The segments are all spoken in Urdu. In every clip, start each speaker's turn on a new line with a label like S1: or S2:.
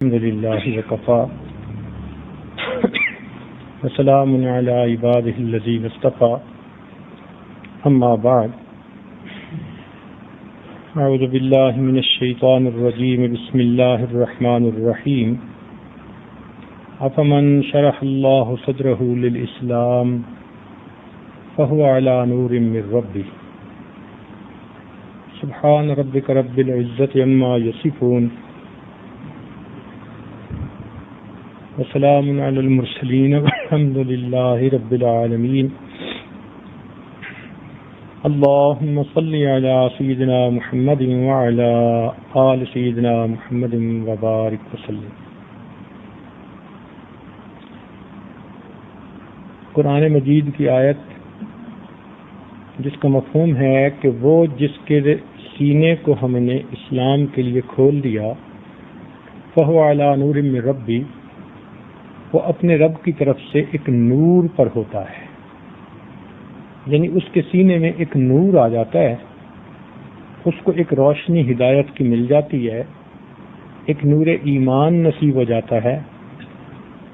S1: الحمد لله وكفى وسلام على عباده الذين اصطفى أما بعد أعوذ بالله من الشيطان الرجيم بسم الله الرحمن الرحيم أفمن شرح الله صدره للإسلام فهو على نور من ربه سبحان ربك رب العزة عما يصفون وسلام على المرسلين والحمد لله رب العالمين اللهم صل على سيدنا محمد وعلى آل سيدنا محمد وبارك وسلم. قرآن مجید کی آیت جس کا مفہوم ہے کہ وہ جس کے سینے کو ہم نے اسلام کے لیے کھول دیا فهو على نور من ربی، وہ اپنے رب کی طرف سے ایک نور پر ہوتا ہے، یعنی اس کے سینے میں ایک نور آ جاتا ہے، اس کو ایک روشنی ہدایت کی مل جاتی ہے، ایک نور ایمان نصیب ہو جاتا ہے،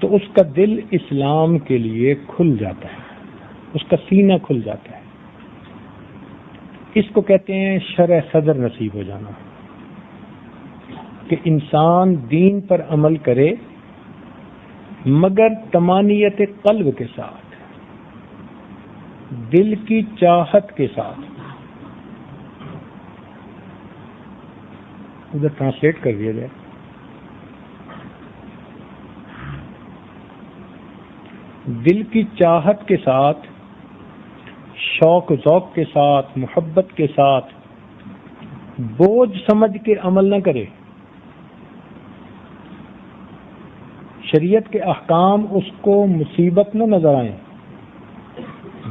S1: تو اس کا دل اسلام کے لیے کھل جاتا ہے، اس کا سینہ کھل جاتا ہے. اس کو کہتے ہیں شرح صدر نصیب ہو جانا، کہ انسان دین پر عمل کرے مگر طمانیت قلب کے ساتھ، دل کی چاہت کے ساتھ. ادھر ٹرانسلیٹ کر دیا جائے. دل کی چاہت کے ساتھ، شوق ذوق کے ساتھ، محبت کے ساتھ، بوجھ سمجھ کے عمل نہ کرے. شریعت کے احکام اس کو مصیبت نہ نظر آئیں،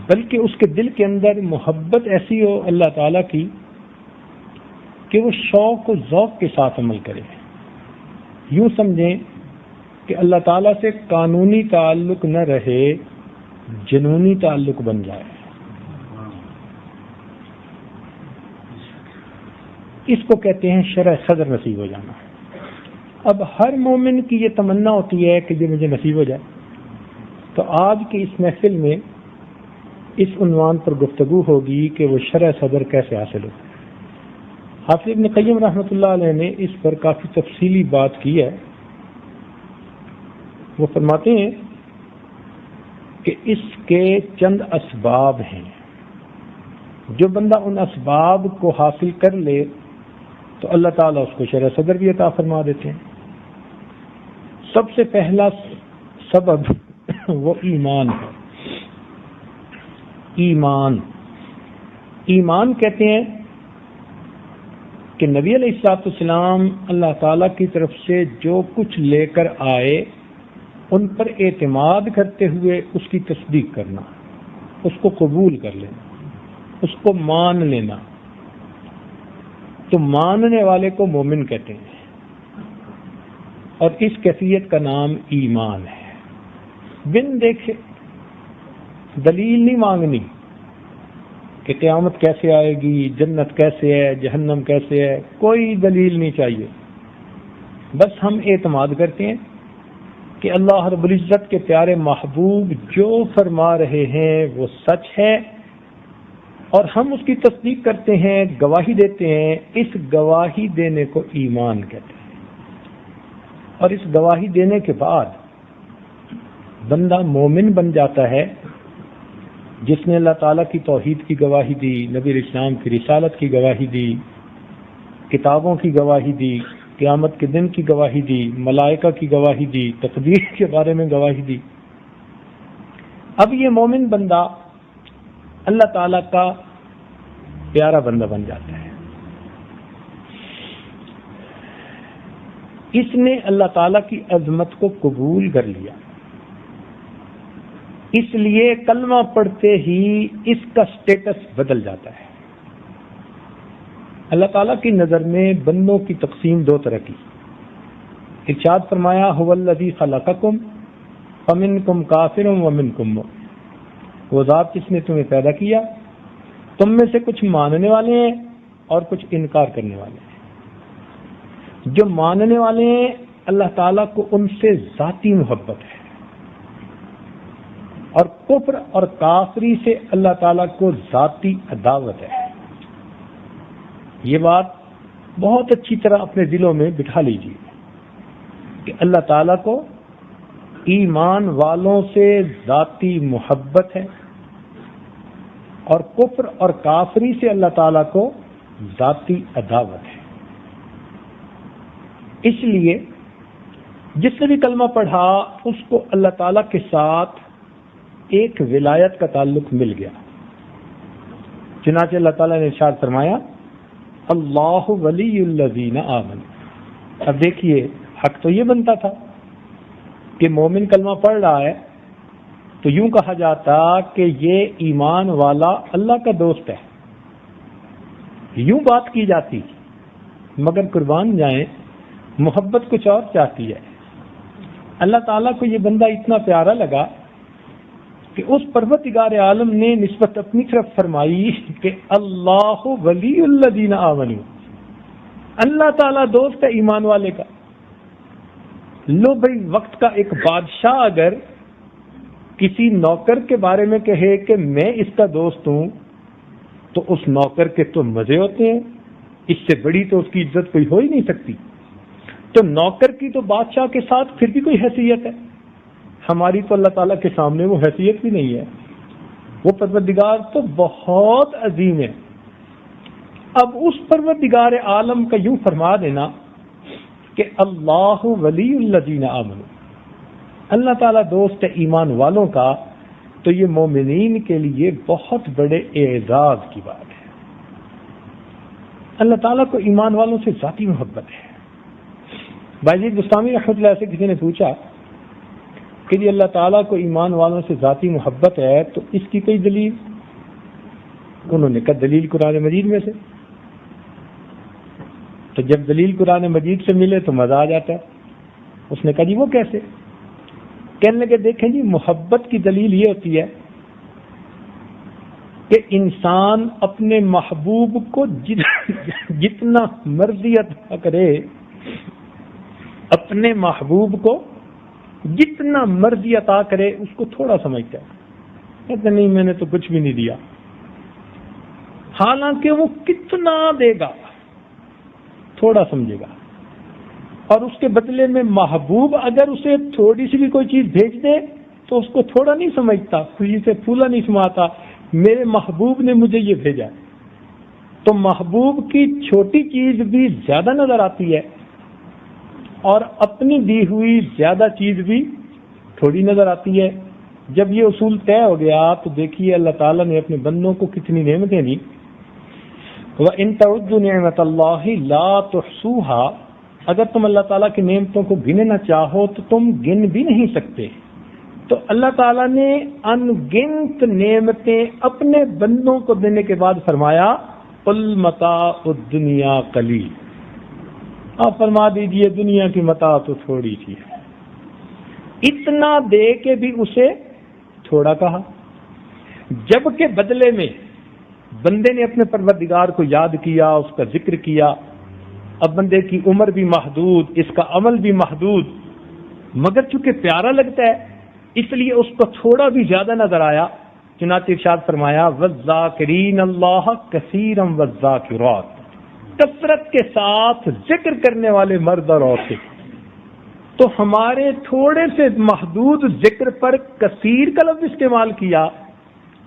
S1: بلکہ اس کے دل کے اندر محبت ایسی ہو اللہ تعالیٰ کی کہ وہ شوق و ذوق کے ساتھ عمل کرے. یوں سمجھیں کہ اللہ تعالیٰ سے قانونی تعلق نہ رہے، جنونی تعلق بن جائے. اس کو کہتے ہیں شرح صدر نصیب ہو جانا. اب ہر مومن کی یہ تمنا ہوتی ہے کہ یہ مجھے نصیب ہو جائے. تو آج کی اس محفل میں اس عنوان پر گفتگو ہوگی کہ وہ شرح صدر کیسے حاصل ہو. حافظ ابن قیم رحمۃ اللہ علیہ نے اس پر کافی تفصیلی بات کی ہے. وہ فرماتے ہیں کہ اس کے چند اسباب ہیں، جو بندہ ان اسباب کو حاصل کر لے تو اللہ تعالیٰ اس کو شرح صدر بھی عطا فرما دیتے ہیں. سب سے پہلا سبب وہ ایمان ہے. ایمان کہتے ہیں کہ نبی علیہ السلام اللہ تعالیٰ کی طرف سے جو کچھ لے کر آئے ان پر اعتماد کرتے ہوئے اس کی تصدیق کرنا، اس کو قبول کر لینا، اس کو مان لینا. تو ماننے والے کو مومن کہتے ہیں، اور اس کیفیت کا نام ایمان ہے. بن دیکھے دلیل نہیں مانگنی کہ قیامت کیسے آئے گی، جنت کیسے ہے، جہنم کیسے ہے، کوئی دلیل نہیں چاہیے. بس ہم اعتماد کرتے ہیں کہ اللہ رب العزت کے پیارے محبوب جو فرما رہے ہیں وہ سچ ہے، اور ہم اس کی تصدیق کرتے ہیں، گواہی دیتے ہیں. اس گواہی دینے کو ایمان کہتے ہیں. اور اس گواہی دینے کے بعد بندہ مومن بن جاتا ہے، جس نے اللہ تعالیٰ کی توحید کی گواہی دی، نبی علیہ السلام کی رسالت کی گواہی دی، کتابوں کی گواہی دی، قیامت کے دن کی گواہی دی، ملائکہ کی گواہی دی، تقدیر کے بارے میں گواہی دی. اب یہ مومن بندہ اللہ تعالیٰ کا پیارا بندہ بن جاتا ہے. اس نے اللہ تعالیٰ کی عظمت کو قبول کر لیا، اس لیے کلمہ پڑھتے ہی اس کا سٹیٹس بدل جاتا ہے. اللہ تعالیٰ کی نظر میں بندوں کی تقسیم دو طرح کی. ارشاد فرمایا هو الذی خلقکم فمنکم کافر ومنکم مؤمن، وہ ذات جس نے تمہیں پیدا کیا، تم میں سے کچھ ماننے والے ہیں اور کچھ انکار کرنے والے ہیں. جو ماننے والے ہیں اللہ تعالیٰ کو ان سے ذاتی محبت ہے، اور کفر اور کافری سے اللہ تعالیٰ کو ذاتی عداوت ہے۔ یہ بات بہت اچھی طرح اپنے دلوں میں بٹھا لیجیے کہ اللہ تعالیٰ کو ایمان والوں سے ذاتی محبت ہے، اور کفر اور کافری سے اللہ تعالیٰ کو ذاتی عداوت ہے۔ اس لیے جس نے بھی کلمہ پڑھا اس کو اللہ تعالیٰ کے ساتھ ایک ولایت کا تعلق مل گیا۔ چنانچہ اللہ تعالیٰ نے ارشاد فرمایا اللہ ولی الذین آمنوا۔ اب دیکھیے، حق تو یہ بنتا تھا کہ مومن کلمہ پڑھ رہا ہے تو یوں کہا جاتا کہ یہ ایمان والا اللہ کا دوست ہے، یوں بات کی جاتی، مگر قربان جائیں محبت کچھ اور چاہتی ہے۔ اللہ تعالیٰ کو یہ بندہ اتنا پیارا لگا کہ اس پروردگار عالم نے نسبت اپنی طرف فرمائی کہ اللہ ولی الذین آمنوا، اللہ تعالیٰ دوست ہے ایمان والے کا۔ لو بھائی، وقت کا ایک بادشاہ اگر کسی نوکر کے بارے میں کہے کہ میں اس کا دوست ہوں تو اس نوکر کے تو مزے ہوتے ہیں، اس سے بڑی تو اس کی عزت کوئی ہو ہی نہیں سکتی۔ تو نوکر کی تو بادشاہ کے ساتھ پھر بھی کوئی حیثیت ہے، ہماری تو اللہ تعالیٰ کے سامنے وہ حیثیت بھی نہیں ہے۔ وہ پروردگار تو بہت عظیم ہے۔ اب اس پروردگار عالم کا یوں فرما دینا کہ اللہ ولی الذین آمنوا، اللہ تعالیٰ دوست ہے ایمان والوں کا، تو یہ مومنین کے لیے بہت بڑے اعزاز کی بات ہے۔ اللہ تعالیٰ کو ایمان والوں سے ذاتی محبت ہے۔ بایزید بستامی رحمۃ اللہ سے کسی نے پوچھا کہ جی اللہ تعالیٰ کو ایمان والوں سے ذاتی محبت ہے تو اس کی کوئی دلیل؟ انہوں نے کہا دلیل قرآن مجید میں سے۔ تو جب دلیل قرآن مجید سے ملے تو مزہ آ جاتا ہے۔ اس نے کہا جی وہ کیسے؟ کہنے لگے دیکھیں جی، محبت کی دلیل یہ ہوتی ہے کہ انسان اپنے محبوب کو جتنا مرضی عطا کرے، اپنے محبوب کو جتنا مرضی عطا کرے اس کو تھوڑا سمجھتا ہے، کہتے نہیں میں نے تو کچھ بھی نہیں دیا، حالانکہ وہ کتنا دے گا تھوڑا سمجھے گا، اور اس کے بدلے میں محبوب اگر اسے تھوڑی سی بھی کوئی چیز بھیج دے تو اس کو تھوڑا نہیں سمجھتا، خوشی سے پھولا نہیں سماتا، میرے محبوب نے مجھے یہ بھیجا۔ تو محبوب کی چھوٹی چیز بھی زیادہ نظر آتی ہے اور اپنی دی ہوئی زیادہ چیز بھی تھوڑی نظر آتی ہے۔ جب یہ اصول طے ہو گیا تو دیکھیے اللہ تعالیٰ نے اپنے بندوں کو کتنی نعمتیں دی۔ وَإِن تَعُدُّوا نِعْمَتَ اللَّهِ لَا تُحْصُوهَا، اگر تم اللہ تعالیٰ کی نعمتوں کو گنے نہ چاہو تو تم گن بھی نہیں سکتے۔ تو اللہ تعالیٰ نے ان گنت نعمتیں اپنے بندوں کو دینے کے بعد فرمایا قُلْ مَتَاعُ الدُّنْيَا قَلِيلٌ، آپ فرما دیجئے دنیا کی متاع تو تھوڑی سی ہے۔ اتنا دے کے بھی اسے تھوڑا کہا، جبکہ بدلے میں بندے نے اپنے پروردگار کو یاد کیا، اس کا ذکر کیا۔ اب بندے کی عمر بھی محدود، اس کا عمل بھی محدود، مگر چونکہ پیارا لگتا ہے اس لیے اس کو تھوڑا بھی زیادہ نظر آیا۔ چنانچہ ارشاد فرمایا وَالذَّاكِرِينَ اللَّهَ كَثِيرًا وَالذَّاكِرَاتِ، کثرت کے ساتھ ذکر کرنے والے مرد اور عورتیں۔ تو ہمارے تھوڑے سے محدود ذکر پر کثیر کا لفظ استعمال کیا،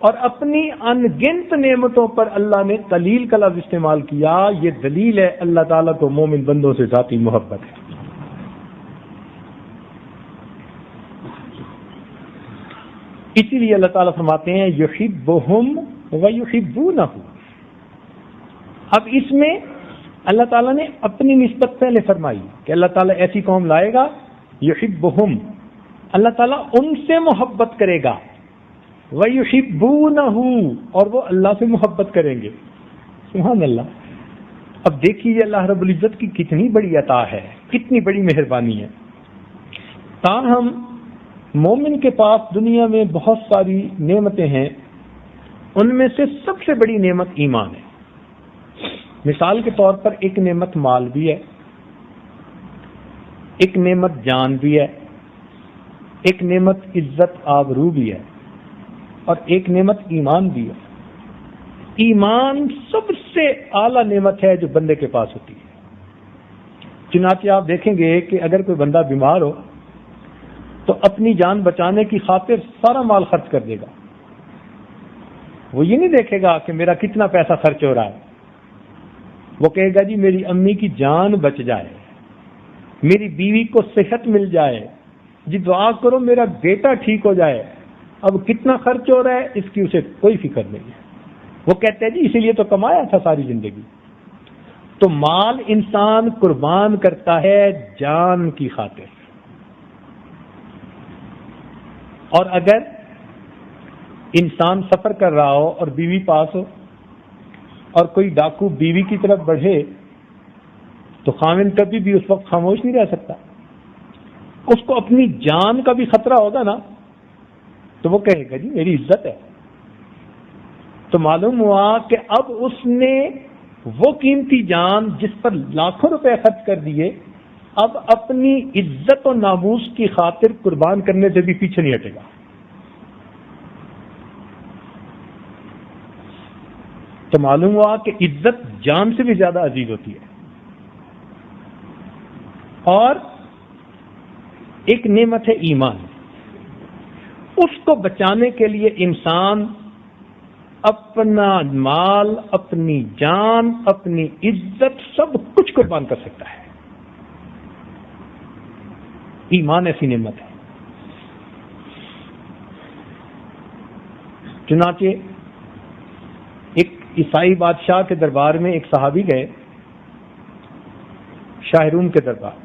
S1: اور اپنی ان گنت نعمتوں پر اللہ نے قلیل کا لفظ استعمال کیا۔ یہ دلیل ہے اللہ تعالیٰ کو مومن بندوں سے ذاتی محبت ہے۔ اسی لیے اللہ تعالیٰ فرماتے ہیں یحبہم ویحبونہ۔ اب اس میں اللہ تعالیٰ نے اپنی نسبت پہلے فرمائی کہ اللہ تعالیٰ ایسی قوم لائے گا یحبہم، اللہ تعالیٰ ان سے محبت کرے گا، وَيُحِبُّونَهُ، اور وہ اللہ سے محبت کریں گے۔ سبحان اللہ۔ اب دیکھیے اللہ رب العزت کی کتنی بڑی عطا ہے، کتنی بڑی مہربانی ہے۔ تاہم مومن کے پاس دنیا میں بہت ساری نعمتیں ہیں، ان میں سے سب سے بڑی نعمت ایمان ہے۔ مثال کے طور پر ایک نعمت مال بھی ہے، ایک نعمت جان بھی ہے، ایک نعمت عزت آبرو بھی ہے، اور ایک نعمت ایمان بھی ہے۔ ایمان سب سے اعلیٰ نعمت ہے جو بندے کے پاس ہوتی ہے۔ چنانچہ آپ دیکھیں گے کہ اگر کوئی بندہ بیمار ہو تو اپنی جان بچانے کی خاطر سارا مال خرچ کر دے گا۔ وہ یہ نہیں دیکھے گا کہ میرا کتنا پیسہ خرچ ہو رہا ہے، وہ کہے گا جی میری امی کی جان بچ جائے، میری بیوی کو صحت مل جائے، جی دعا کرو میرا بیٹا ٹھیک ہو جائے۔ اب کتنا خرچ ہو رہا ہے اس کی اسے کوئی فکر نہیں ہے۔ وہ کہتے ہیں جی اسی لیے تو کمایا تھا ساری زندگی۔ تو مال انسان قربان کرتا ہے جان کی خاطر، اور اگر انسان سفر کر رہا ہو اور بیوی پاس ہو اور کوئی ڈاکو بیوی کی طرف بڑھے تو خاوند کبھی بھی اس وقت خاموش نہیں رہ سکتا، اس کو اپنی جان کا بھی خطرہ ہوگا نا، تو وہ کہے گا جی میری عزت ہے۔ تو معلوم ہوا کہ اب اس نے وہ قیمتی جان جس پر لاکھوں روپے خرچ کر دیے، اب اپنی عزت و ناموس کی خاطر قربان کرنے سے بھی پیچھے نہیں ہٹے گا۔ تو معلوم ہوا کہ عزت جان سے بھی زیادہ عزیز ہوتی ہے۔ اور ایک نعمت ہے ایمان، اس کو بچانے کے لیے انسان اپنا مال، اپنی جان، اپنی عزت سب کچھ قربان کر سکتا ہے۔ ایمان ایسی نعمت ہے۔ چنانچہ ایک عیسائی بادشاہ کے دربار میں ایک صحابی گئے، شاہ روم کے دربار۔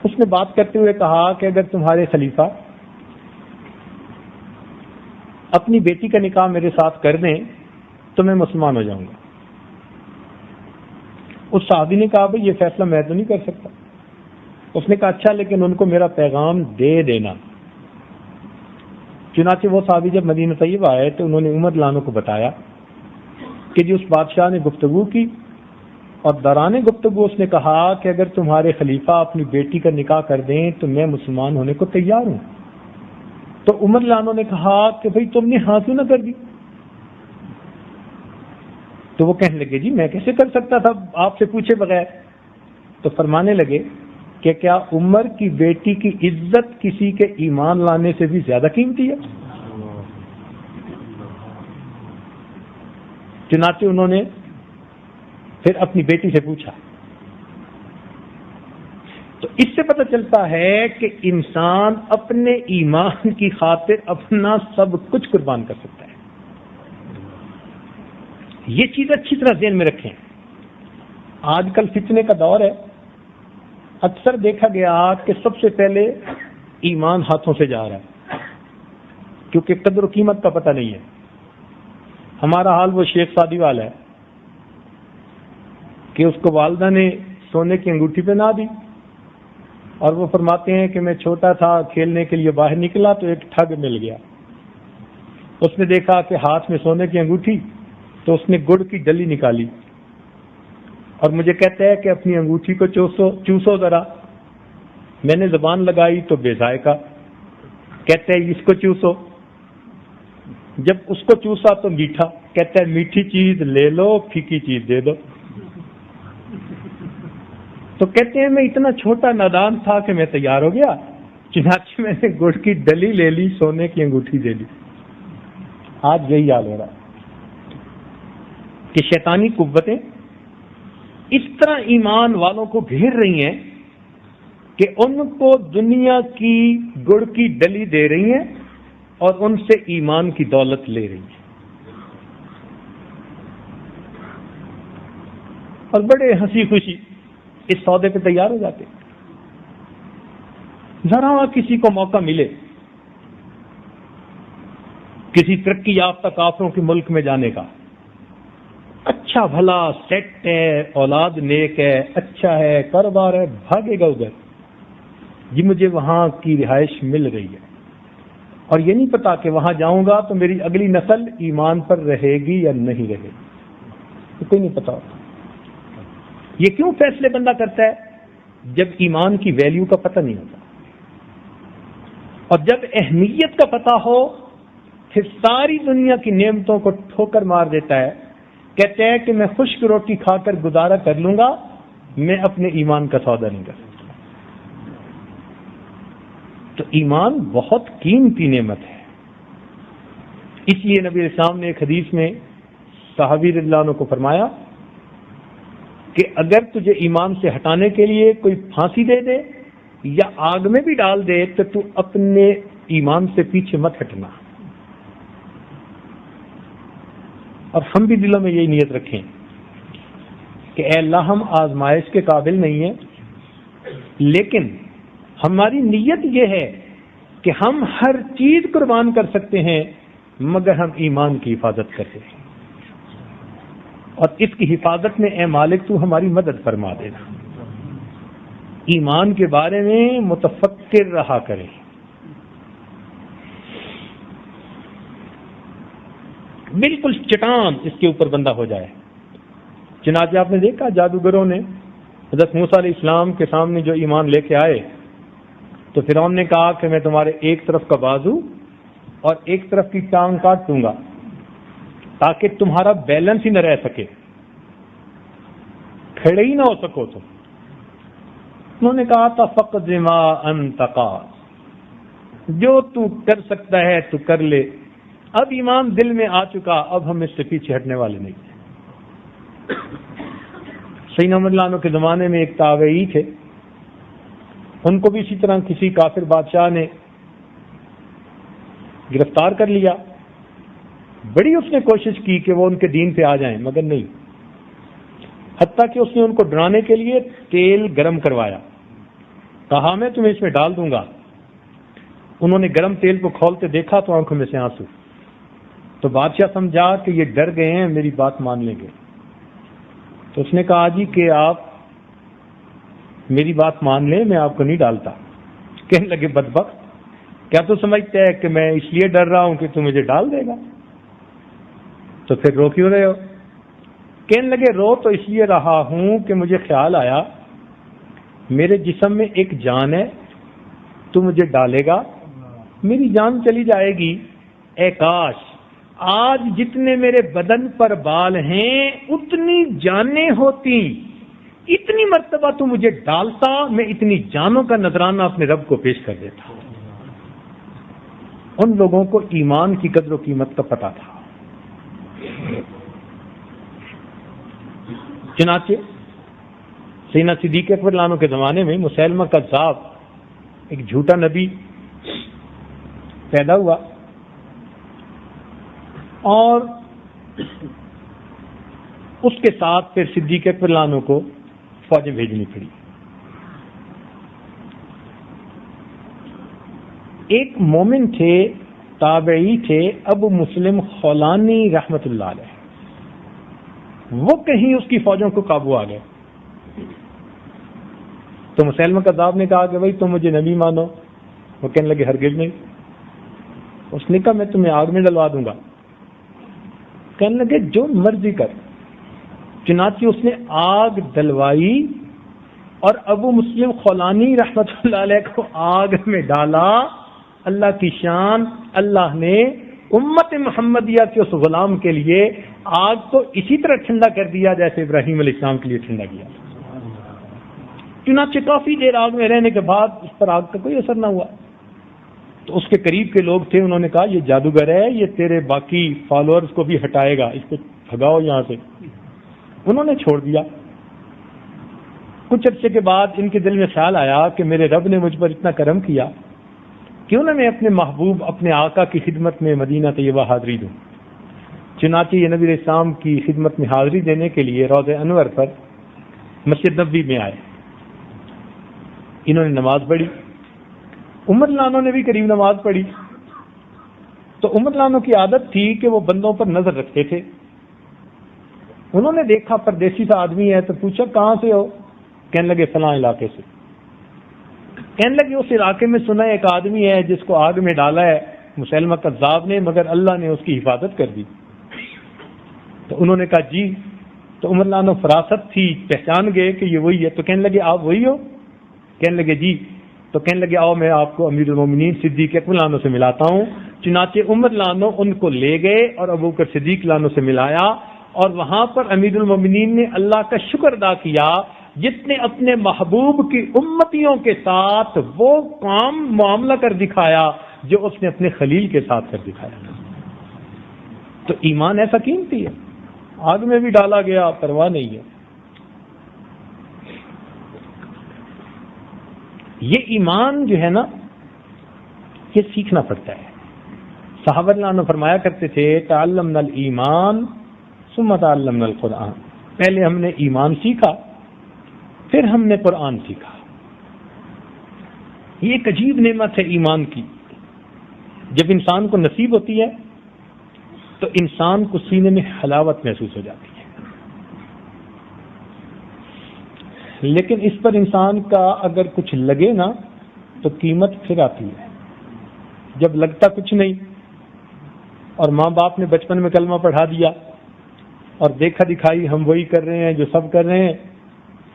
S1: اس نے بات کرتے ہوئے کہا کہ اگر تمہارے خلیفہ اپنی بیٹی کا نکاح میرے ساتھ کر دیں تو میں مسلمان ہو جاؤں گا۔ اس صحابی نے کہا بھئی یہ فیصلہ میں تو نہیں کر سکتا۔ اس نے کہا اچھا لیکن ان کو میرا پیغام دے دینا۔ چنانچہ وہ صحابی جب مدینہ طیبہ آئے تو انہوں نے عمر لانو کو بتایا کہ جی اس بادشاہ نے گفتگو کی، اور دوران گفتگو اس نے کہا کہ اگر تمہارے خلیفہ اپنی بیٹی کا نکاح کر دیں تو میں مسلمان ہونے کو تیار ہوں۔ تو عمر لانو نے کہا کہ بھئی تم نے ہاں کیوں نہ کر دی؟ تو وہ کہنے لگے جی میں کیسے کر سکتا تھا آپ سے پوچھے بغیر؟ تو فرمانے لگے کہ کیا عمر کی بیٹی کی عزت کسی کے ایمان لانے سے بھی زیادہ قیمتی ہے؟ چنانچہ انہوں نے پھر اپنی بیٹی سے پوچھا۔ تو اس سے پتہ چلتا ہے کہ انسان اپنے ایمان کی خاطر اپنا سب کچھ قربان کر سکتا ہے۔ یہ چیز اچھی طرح ذہن میں رکھیں۔ آج کل فتنے کا دور ہے، اکثر دیکھا گیا کہ سب سے پہلے ایمان ہاتھوں سے جا رہا ہے، کیونکہ قدر و قیمت کا پتہ نہیں ہے۔ ہمارا حال وہ شیخ سعدی والا ہے کہ اس کو والدہ نے سونے کی انگوٹھی پہنا دی، اور وہ فرماتے ہیں کہ میں چھوٹا تھا کھیلنے کے لیے باہر نکلا تو ایک ٹھگ مل گیا، اس نے دیکھا کہ ہاتھ میں سونے کی انگوٹھی، تو اس نے گڑ کی ڈلی نکالی اور مجھے کہتا ہے کہ اپنی انگوٹھی کو چوسو ذرا۔ میں نے زبان لگائی تو بے ذائقہ، کہتا ہے اس کو چوسو۔ جب اس کو چوسا تو میٹھا، کہتا ہے میٹھی چیز لے لو پھیکی چیز دے دو۔ تو کہتے ہیں میں اتنا چھوٹا نادان تھا کہ میں تیار ہو گیا، چنانچہ میں نے گڑ کی ڈلی لے لی، سونے کی انگوٹھی دے لی۔ آج یہی حال ہو رہا ہے کہ شیطانی قوتیں اس طرح ایمان والوں کو گھیر رہی ہیں کہ ان کو دنیا کی گڑ کی ڈلی دے رہی ہیں اور ان سے ایمان کی دولت لے رہی ہیں، اور بڑے ہنسی خوشی اس سودے پہ تیار ہو جاتے۔ ذرا کسی کو موقع ملے کسی ترقی یافتہ کافروں کے ملک میں جانے کا، اچھا بھلا سیٹ ہے، اولاد نیک ہے، اچھا ہے، کاروبار ہے، بھاگے گا ادھر، جی مجھے وہاں کی رہائش مل رہی ہے، اور یہ نہیں پتا کہ وہاں جاؤں گا تو میری اگلی نسل ایمان پر رہے گی یا نہیں رہے گی، کوئی نہیں پتا ہوتا۔ یہ کیوں فیصلے بندہ کرتا ہے؟ جب ایمان کی ویلیو کا پتہ نہیں ہوتا، اور جب اہمیت کا پتہ ہو پھر ساری دنیا کی نعمتوں کو ٹھوکر مار دیتا ہے، کہتے ہیں کہ میں خشک روٹی کھا کر گزارا کر لوں گا، میں اپنے ایمان کا سودا نہیں کر سکتا۔ تو ایمان بہت قیمتی نعمت ہے۔ اس لیے نبی علیہ السلام نے ایک حدیث میں صحابی رضی اللہ عنہ کو فرمایا کہ اگر تجھے ایمان سے ہٹانے کے لیے کوئی پھانسی دے دے یا آگ میں بھی ڈال دے تو تو اپنے ایمان سے پیچھے مت ہٹنا۔ اور ہم بھی دلوں میں یہی نیت رکھیں کہ اے اللہ ہم آزمائش کے قابل نہیں ہیں، لیکن ہماری نیت یہ ہے کہ ہم ہر چیز قربان کر سکتے ہیں مگر ہم ایمان کی حفاظت کرتے ہیں، اور اس کی حفاظت میں اے مالک تو ہماری مدد فرما دینا۔ ایمان کے بارے میں متفکر رہا کریں۔ بالکل چٹان اس کے اوپر بندہ ہو جائے۔ چنانچہ آپ نے دیکھا جادوگروں نے حضرت موسیٰ علیہ السلام کے سامنے جو ایمان لے کے آئے تو فرعون نے کہا کہ میں تمہارے ایک طرف کا بازو اور ایک طرف کی ٹانگ کاٹ دوں گا تاکہ تمہارا بیلنس ہی نہ رہ سکے، کھڑے ہی نہ ہو سکو تم۔ انہوں نے کہا تھا فقد ما انت قاد، جو تو کر سکتا ہے تو کر لے، اب ایمان دل میں آ چکا، اب ہم اس سے پیچھے ہٹنے والے نہیں ہیں۔ سیدنا عمر رضی اللہ عنہ کے زمانے میں ایک تابعی تھے، ان کو بھی اسی طرح کسی کافر بادشاہ نے گرفتار کر لیا۔ بڑی اس نے کوشش کی کہ وہ ان کے دین پہ آ جائیں مگر نہیں، حتیٰ کہ اس نے ان کو ڈرانے کے لیے تیل گرم کروایا، کہا میں تمہیں اس میں ڈال دوں گا۔ انہوں نے گرم تیل کو کھولتے دیکھا تو آنکھوں میں سے آنسو، تو بادشاہ سمجھا کہ یہ ڈر گئے ہیں، میری بات مان لیں گے۔ تو اس نے کہا جی کہ آپ میری بات مان لیں، میں آپ کو نہیں ڈالتا۔ کہنے لگے بدبخت، کیا تو سمجھتا ہے کہ میں اس لیے ڈر رہا ہوں کہ تو مجھے ڈال دے گا؟ تو پھر رو کیوں رہے ہو؟ کہنے لگے رو تو اس لیے رہا ہوں کہ مجھے خیال آیا میرے جسم میں ایک جان ہے، تو مجھے ڈالے گا، میری جان چلی جائے گی، اے کاش آج جتنے میرے بدن پر بال ہیں اتنی جانیں ہوتی، اتنی مرتبہ تو مجھے ڈالتا، میں اتنی جانوں کا نذرانہ اپنے رب کو پیش کر دیتا۔ ان لوگوں کو ایمان کی قدر و قیمت کا پتہ تھا۔ چنانچہ سیدنا صدیق اکبر رضی اللہ عنہ کے زمانے میں مسیلمہ کذاب ایک جھوٹا نبی پیدا ہوا اور اس کے ساتھ پھر صدیق اکبر رضی اللہ عنہ کو فوجیں بھیجنی پڑی۔ ایک مومن تھے، تابعی تھے، ابو مسلم خولانی رحمت اللہ علیہ، وہ کہیں اس کی فوجوں کو قابو آ گئے تو مسیلمہ کذاب نے کہا کہ بھائی تم مجھے نبی مانو، وہ کہنے لگے ہرگز نہیں۔ اس نے کہا میں تمہیں آگ میں ڈلوا دوں گا، کہنے لگے جو مرضی کر۔ چنانچہ اس نے آگ ڈلوائی اور ابو مسلم خولانی رحمت اللہ علیہ کو آگ میں ڈالا۔ اللہ کی شان، اللہ نے امت محمدیہ کے اس غلام کے لیے آگ کو اسی طرح ٹھنڈا کر دیا جیسے ابراہیم علیہ السلام کے لیے ٹھنڈا کیا۔ چنانچہ کافی دیر آگ میں رہنے کے بعد اس پر آگ کا کوئی اثر نہ ہوا تو اس کے قریب کے لوگ تھے، انہوں نے کہا یہ جادوگر ہے، یہ تیرے باقی فالوورز کو بھی ہٹائے گا، اس کو بھگاؤ یہاں سے۔ انہوں نے چھوڑ دیا۔ کچھ عرصے کے بعد ان کے دل میں خیال آیا کہ میرے رب نے مجھ پر اتنا کرم کیا، کیوں نہ میں اپنے محبوب اپنے آقا کی خدمت میں مدینہ طیبہ حاضری دوں۔ چنانچہ یہ نبی علیہ السلام کی خدمت میں حاضری دینے کے لیے روضہ انور پر مسجد نبوی میں آئے۔ انہوں نے نماز پڑھی، عمر رضی اللہ عنہ نے بھی قریب نماز پڑھی۔ تو عمر رضی اللہ عنہ کی عادت تھی کہ وہ بندوں پر نظر رکھتے تھے۔ انہوں نے دیکھا پردیسی سا آدمی ہے تو پوچھا کہاں سے ہو؟ کہنے لگے فلاں علاقے سے۔ کہنے لگے اس علاقے میں سنا ایک آدمی ہے جس کو آگ میں ڈالا ہے مسیلمہ کذاب نے، مگر اللہ نے اس کی حفاظت کر دی۔ تو انہوں نے کہا جی۔ تو عمر رضی اللہ عنہ فراست تھی، پہچان گئے کہ یہ وہی ہے، تو کہنے لگے آپ وہی ہو؟ کہنے لگے جی، تو کہنے لگے آؤ میں آپ کو امیر المومنین صدیق اکبر لانو سے ملاتا ہوں. چنانچہ عمر لانو ان کو لے گئے اور ابوبکر صدیق لانو سے ملایا، اور وہاں پر امیر المومنین نے اللہ کا شکر ادا کیا جس نے اپنے محبوب کی امتیوں کے ساتھ وہ کام معاملہ کر دکھایا جو اس نے اپنے خلیل کے ساتھ کر دکھایا. تو ایمان ایسا قیمتی ہے، آگ میں بھی ڈالا گیا پرواہ نہیں ہے. یہ ایمان جو ہے نا، یہ سیکھنا پڑتا ہے. صحابہ نے فرمایا کرتے تھے تعلمنا الایمان ثم تعلمنا القرآن، پہلے ہم نے ایمان سیکھا پھر ہم نے قرآن سیکھا. یہ ایک عجیب نعمت ہے ایمان کی. جب انسان کو نصیب ہوتی ہے تو انسان کو سینے میں حلاوت محسوس ہو جاتی ہے، لیکن اس پر انسان کا اگر کچھ لگے نا تو قیمت پھر آتی ہے. جب لگتا کچھ نہیں اور ماں باپ نے بچپن میں کلمہ پڑھا دیا اور دیکھا دکھائی ہم وہی کر رہے ہیں جو سب کر رہے ہیں،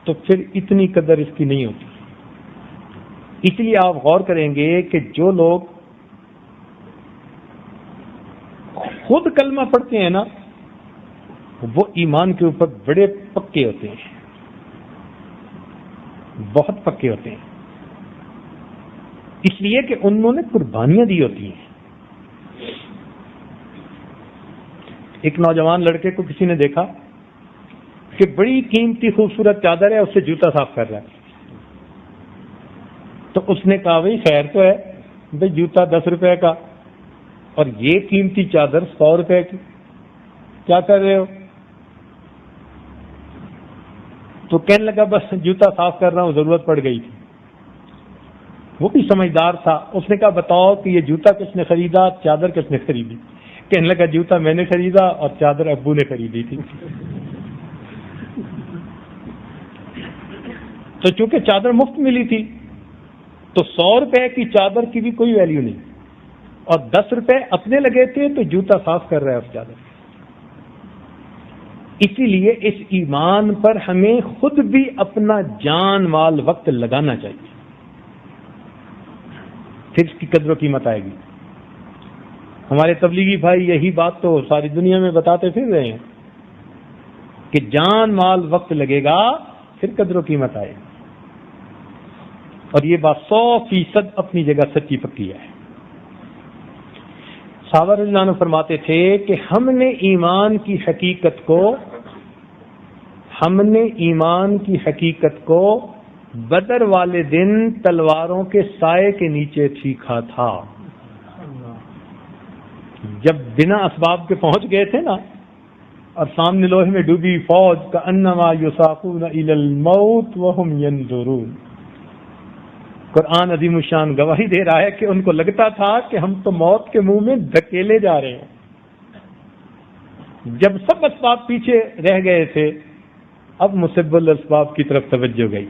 S1: تو پھر اتنی قدر اس کی نہیں ہوتی. اس لیے آپ غور کریں گے کہ جو لوگ خود کلمہ پڑھتے ہیں نا وہ ایمان کے اوپر بڑے پکے ہوتے ہیں، بہت پکے ہوتے ہیں، اس لیے کہ انہوں نے قربانیاں دی ہوتی ہیں. ایک نوجوان لڑکے کو کسی نے دیکھا کہ بڑی قیمتی خوبصورت چادر ہے، اس سے جوتا صاف کر رہا ہے. تو اس نے کہا بھائی خیر تو ہے، بھائی جوتا 10 روپے کا اور یہ قیمتی چادر 100 روپے کی، کیا کر رہے ہو؟ تو کہنے لگا بس جوتا صاف کر رہا ہوں، ضرورت پڑ گئی تھی. وہ بھی سمجھدار تھا. اس نے کہا بتاؤ کہ یہ جوتا کس نے خریدا، چادر کس نے خریدی؟ کہنے لگا جوتا میں نے خریدا اور چادر ابو نے خریدی تھی. تو چونکہ چادر مفت ملی تھی تو 100 روپے کی چادر کی بھی کوئی ویلیو نہیں، اور 10 روپے اپنے لگے تھے تو جوتا صاف کر رہا ہے اس چادر. اسی لیے اس ایمان پر ہمیں خود بھی اپنا جان مال وقت لگانا چاہیے، پھر اس کی قدر و قیمت آئے گی. ہمارے تبلیغی بھائی یہی بات تو ساری دنیا میں بتاتے پھر رہے ہیں کہ جان مال وقت لگے گا پھر قدر و قیمت آئے گی. اور یہ بات 100% اپنی جگہ سچی پکی ہے. صحابہ رضی اللہ عنہ فرماتے تھے کہ ہم نے ایمان کی حقیقت کو بدر والے دن تلواروں کے سائے کے نیچے سیکھا تھا. جب بنا اسباب کے پہنچ گئے تھے نا اور سامنے لوہے میں ڈوبی فوج کا انما یساقون الی الموت وهم ینظرون، قرآن عظیم الشان گواہی دے رہا ہے کہ ان کو لگتا تھا کہ ہم تو موت کے منہ میں دھکیلے جا رہے ہیں. جب سب اسباب پیچھے رہ گئے تھے اب مسبب الاسباب کی طرف توجہ گئی.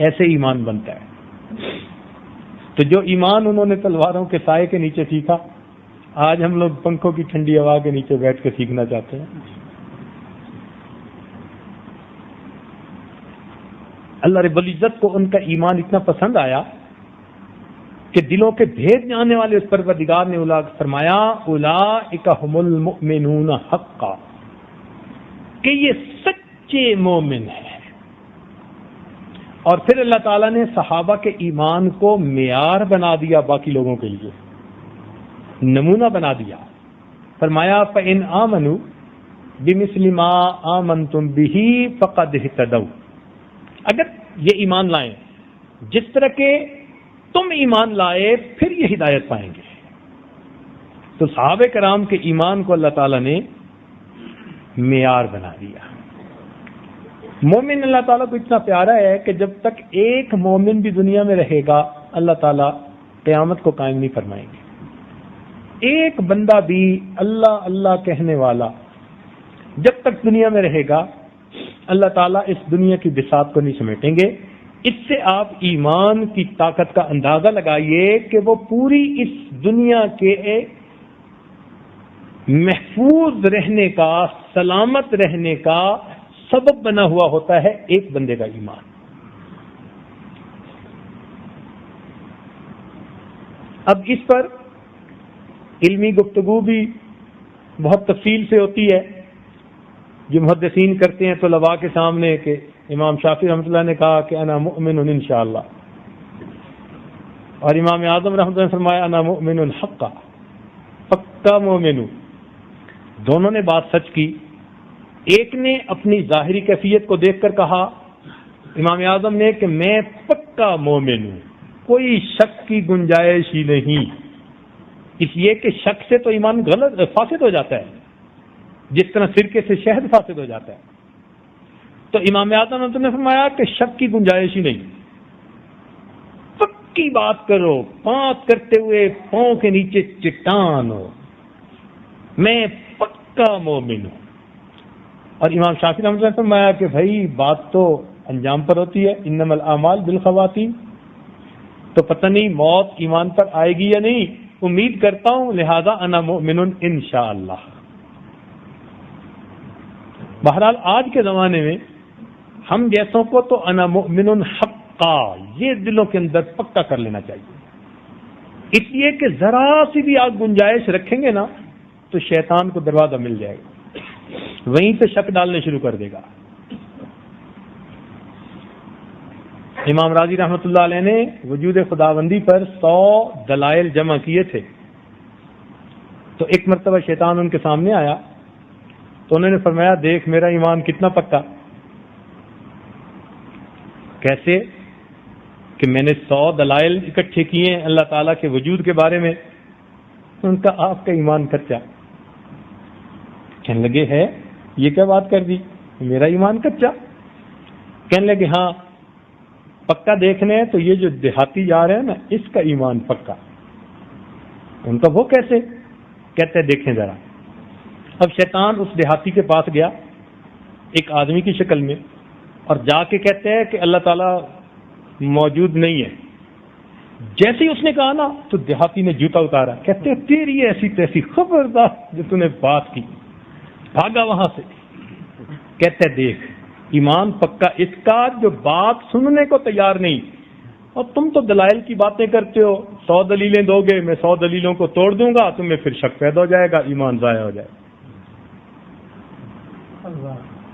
S1: ایسے ایمان بنتا ہے. تو جو ایمان انہوں نے تلواروں کے سائے کے نیچے سیکھا، آج ہم لوگ پنکھوں کی ٹھنڈی ہوا کے نیچے بیٹھ کے سیکھنا چاہتے ہیں. اللہ رب العزت کو ان کا ایمان اتنا پسند آیا کہ دلوں کے بھید جاننے والے اس پروردگار نے فرمایا اولئک هم المؤمنون حقا، کہ یہ سچے مومن ہیں. اور پھر اللہ تعالیٰ نے صحابہ کے ایمان کو معیار بنا دیا، باقی لوگوں کے لیے نمونہ بنا دیا. فرمایا فَإِنْ آمَنُوا بِمِثْلِ مَا آمَنْتُمْ بِهِ فَقَدْ اهْتَدَوْا، اگر یہ ایمان لائیں جس طرح کے تم ایمان لائے پھر یہ ہدایت پائیں گے. تو صحابہ کرام کے ایمان کو اللہ تعالیٰ نے معیار بنا دیا. مومن اللہ تعالیٰ کو اتنا پیارا ہے کہ جب تک ایک مومن بھی دنیا میں رہے گا اللہ تعالیٰ قیامت کو قائم نہیں فرمائیں گے. ایک بندہ بھی اللہ اللہ کہنے والا جب تک دنیا میں رہے گا اللہ تعالیٰ اس دنیا کی بساط کو نہیں سمیٹیں گے. اس سے آپ ایمان کی طاقت کا اندازہ لگائیے کہ وہ پوری اس دنیا کے محفوظ رہنے کا، سلامت رہنے کا سبب بنا ہوا ہوتا ہے ایک بندے کا ایمان. اب اس پر علمی گفتگو بھی بہت تفصیل سے ہوتی ہے، جو محدثین کرتے ہیں طلباء کے سامنے کہ امام شافعی رحمۃ اللہ نے کہا کہ انا مؤمن انشاءاللہ، اور امام اعظم رحمۃ اللہ نے فرمایا انا مؤمن حقا، پکا مومن ہوں۔ دونوں نے بات سچ کی۔ ایک نے اپنی ظاہری کیفیت کو دیکھ کر کہا، امام اعظم نے، کہ میں پکا مومن ہوں، کوئی شک کی گنجائش ہی نہیں، اس لیے کہ شک سے تو ایمان غلط فاسد ہو جاتا ہے، جس طرح سرکے سے شہد فاسد ہو جاتا ہے۔ تو امام اعظم نے فرمایا کہ شک کی گنجائش ہی نہیں، پکی بات کرو، پانت کرتے ہوئے پاؤں کے نیچے چٹان ہو، میں پکا مومن ہوں۔ اور امام شافعی رحمۃ اللہ نے فرمایا کہ بھائی بات تو انجام پر ہوتی ہے، انما الاعمال بالخواتیم، تو پتہ نہیں موت ایمان پر آئے گی یا نہیں، امید کرتا ہوں، لہذا انا مؤمن انشاءاللہ۔ بہرحال آج کے زمانے میں ہم جیسوں کو تو انا مؤمن حقا یہ دلوں کے اندر پکا کر لینا چاہیے، اس لیے کہ ذرا سی بھی آپ گنجائش رکھیں گے نا تو شیطان کو دروازہ مل جائے گا، وہیں سے شک ڈالنے شروع کر دے گا۔ امام راضی رحمۃ اللہ علیہ نے وجود خداوندی پر 100 دلائل جمع کیے تھے، تو ایک مرتبہ شیطان ان کے سامنے آیا تو انہوں نے فرمایا دیکھ میرا ایمان کتنا پکا۔ کیسے؟ کہ میں نے 100 دلائل اکٹھے کیے ہیں اللہ تعالیٰ کے وجود کے بارے میں۔ ان کا آپ کا ایمان کچا۔ کہنے لگے ہے یہ کیا بات کر دی، میرا ایمان کچا؟ کہنے لگے ہاں پکا دیکھنے ہیں تو یہ جو دیہاتی جا رہے ہیں نا اس کا ایمان پکا۔ ان کا وہ کیسے؟ کہتے دیکھیں ذرا۔ اب شیطان اس دیہاتی کے پاس گیا ایک آدمی کی شکل میں، اور جا کے کہتے ہیں کہ اللہ تعالیٰ موجود نہیں ہے۔ جیسے ہی اس نے کہا نا تو دیہاتی نے جوتا اتارا، کہتے ہیں تیری ایسی تیسی خبردار جو تو نے بات کی، بھاگا وہاں سے۔ کہتے دیکھ ایمان پکا اس کا جو بات سننے کو تیار نہیں، اور تم تو دلائل کی باتیں کرتے ہو، 100 دلیلیں دو گے، میں 100 دلیلوں کو توڑ دوں گا، تمہیں پھر شک پیدا ہو جائے گا، ایمان ضائع ہو جائے گا۔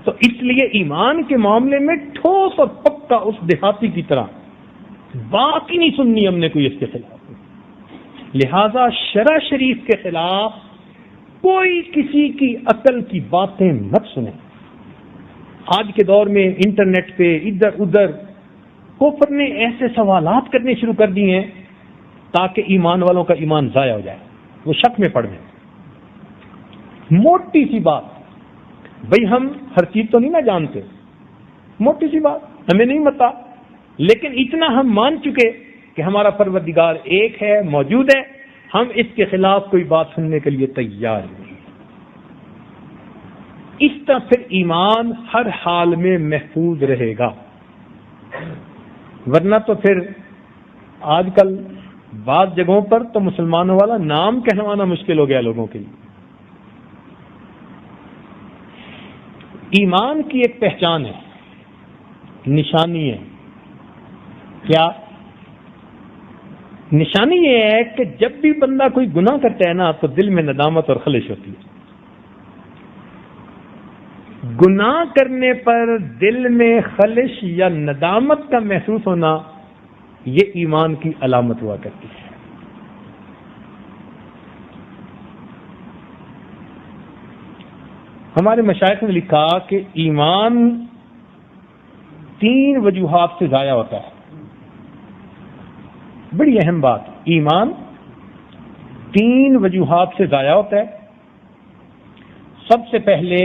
S1: تو اس لیے ایمان کے معاملے میں ٹھوس اور پکا اس دیہاتی کی طرح بات ہی نہیں سننی ہم نے کوئی اس کے خلاف۔ لہذا شرع شریف کے خلاف کوئی کسی کی عقل کی باتیں مت سنیں۔ آج کے دور میں انٹرنیٹ پہ ادھر ادھر کفر نے ایسے سوالات کرنے شروع کر دیے ہیں تاکہ ایمان والوں کا ایمان ضائع ہو جائے، وہ شک میں پڑ جائیں۔ موٹی سی بات، بھئی ہم ہر چیز تو نہیں نہ جانتے، موٹی سی بات ہمیں نہیں پتا، لیکن اتنا ہم مان چکے کہ ہمارا پروردگار ایک ہے، موجود ہے، ہم اس کے خلاف کوئی بات سننے کے لیے تیار نہیں۔ اس طرح پھر ایمان ہر حال میں محفوظ رہے گا، ورنہ تو پھر آج کل بعض جگہوں پر تو مسلمانوں والا نام کہلوانا مشکل ہو گیا لوگوں کے لیے۔ ایمان کی ایک پہچان ہے، نشانی ہے۔ کیا نشانی؟ یہ ہے کہ جب بھی بندہ کوئی گناہ کرتا ہے نا تو دل میں ندامت اور خلش ہوتی ہے۔ گناہ کرنے پر دل میں خلش یا ندامت کا محسوس ہونا یہ ایمان کی علامت ہوا کرتی ہے۔ ہمارے مشائخ نے لکھا کہ ایمان 3 وجوہات سے ضائع ہوتا ہے۔ بڑی اہم بات، ایمان 3 وجوہات سے ضائع ہوتا ہے۔ سب سے پہلے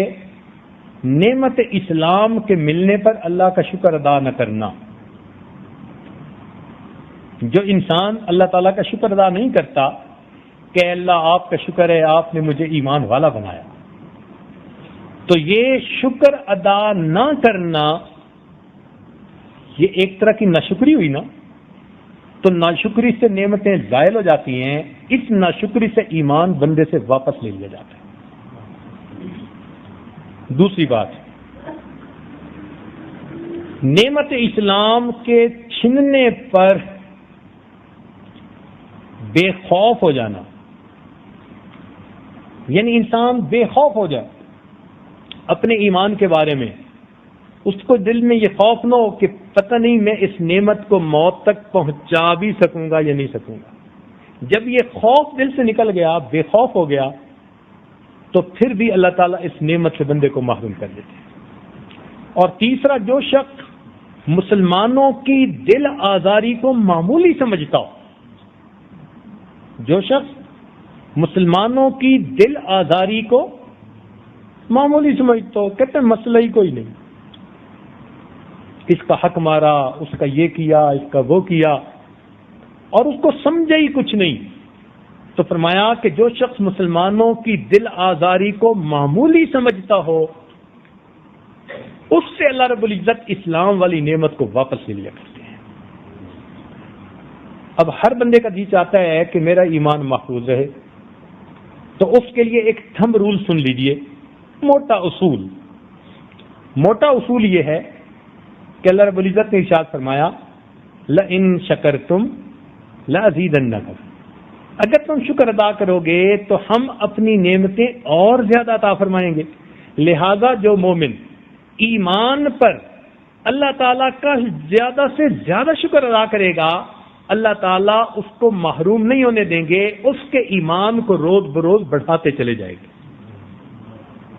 S1: نعمت اسلام کے ملنے پر اللہ کا شکر ادا نہ کرنا۔ جو انسان اللہ تعالیٰ کا شکر ادا نہیں کرتا کہ اللہ آپ کا شکر ہے آپ نے مجھے ایمان والا بنایا، تو یہ شکر ادا نہ کرنا یہ ایک طرح کی ناشکری ہوئی نا، تو ناشکری سے نعمتیں زائل ہو جاتی ہیں، اس ناشکری سے ایمان بندے سے واپس لے لیا جاتا ہے۔ دوسری بات، نعمت اسلام کے چھننے پر بے خوف ہو جانا، یعنی انسان بے خوف ہو جائے اپنے ایمان کے بارے میں، اس کو دل میں یہ خوف نہ ہو کہ پتہ نہیں میں اس نعمت کو موت تک پہنچا بھی سکوں گا یا نہیں سکوں گا۔ جب یہ خوف دل سے نکل گیا، بے خوف ہو گیا، تو پھر بھی اللہ تعالیٰ اس نعمت سے بندے کو محروم کر دیتے ہیں۔ اور تیسرا، جو شخص مسلمانوں کی دل آزاری کو معمولی سمجھتا ہو، جو شخص مسلمانوں کی دل آزاری کو معمولی سمجھتا ہو، کہتے ہیں مسئلہ ہی کوئی نہیں، اس کا حق مارا، اس کا یہ کیا، اس کا وہ کیا، اور اس کو سمجھا ہی کچھ نہیں، تو فرمایا کہ جو شخص مسلمانوں کی دل آزاری کو معمولی سمجھتا ہو، اس سے اللہ رب العزت اسلام والی نعمت کو واپس لے لیا کرتے ہیں۔ اب ہر بندے کا جی چاہتا ہے کہ میرا ایمان محفوظ رہے، تو اس کے لیے ایک تھمب رول سن لیجئے، موٹا اصول یہ ہے کہ اللہ رب العزت نے ارشاد فرمایا لَإِن شَكَرْتُمْ لَأَزِيدَنَّكُمْ، اگر تم شکر ادا کرو گے تو ہم اپنی نعمتیں اور زیادہ عطا فرمائیں گے۔ لہذا جو مومن ایمان پر اللہ تعالیٰ کا زیادہ سے زیادہ شکر ادا کرے گا، اللہ تعالیٰ اس کو محروم نہیں ہونے دیں گے، اس کے ایمان کو روز بروز بڑھاتے چلے جائے گے۔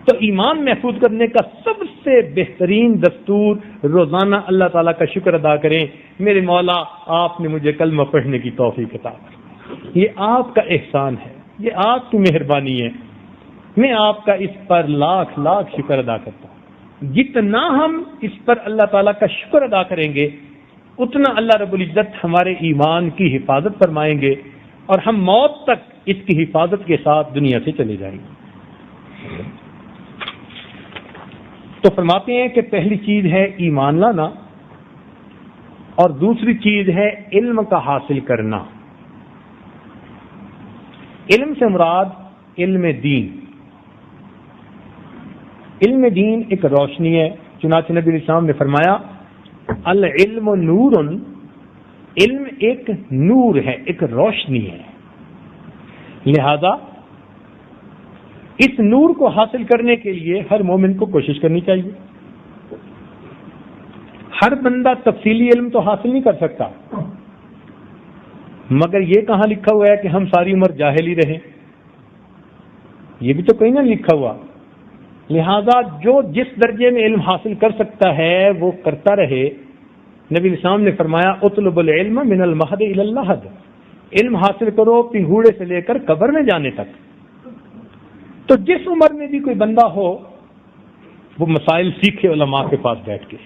S1: تو ایمان محفوظ کرنے کا سب سے بہترین دستور روزانہ اللہ تعالیٰ کا شکر ادا کریں، میرے مولا آپ نے مجھے کلمہ پڑھنے کی توفیق عطا کی، یہ آپ کا احسان ہے، یہ آپ کی مہربانی ہے، میں آپ کا اس پر لاکھ لاکھ شکر ادا کرتا ہوں۔ جتنا ہم اس پر اللہ تعالیٰ کا شکر ادا کریں گے، اتنا اللہ رب العزت ہمارے ایمان کی حفاظت فرمائیں گے، اور ہم موت تک اس کی حفاظت کے ساتھ دنیا سے چلے جائیں گے۔ تو فرماتے ہیں کہ پہلی چیز ہے ایمان لانا، اور دوسری چیز ہے علم کا حاصل کرنا۔ علم سے مراد علم دین۔ علم دین ایک روشنی ہے، چنانچہ نبی علیہ السلام نے فرمایا العلم نور، علم ایک نور ہے، ایک روشنی ہے، لہذا اس نور کو حاصل کرنے کے لیے ہر مومن کو کوشش کرنی چاہیے۔ ہر بندہ تفصیلی علم تو حاصل نہیں کر سکتا، مگر یہ کہاں لکھا ہوا ہے کہ ہم ساری عمر جاہل ہی رہیں؟ یہ بھی تو کہیں نہ لکھا ہوا۔ لہذا جو جس درجے میں علم حاصل کر سکتا ہے وہ کرتا رہے۔ نبی اسلام نے فرمایا اطلب العلم من المہد الی اللحد، علم حاصل کرو پنگھوڑے سے لے کر قبر میں جانے تک۔ تو جس عمر میں بھی کوئی بندہ ہو، وہ مسائل سیکھے علماء کے پاس بیٹھ کے،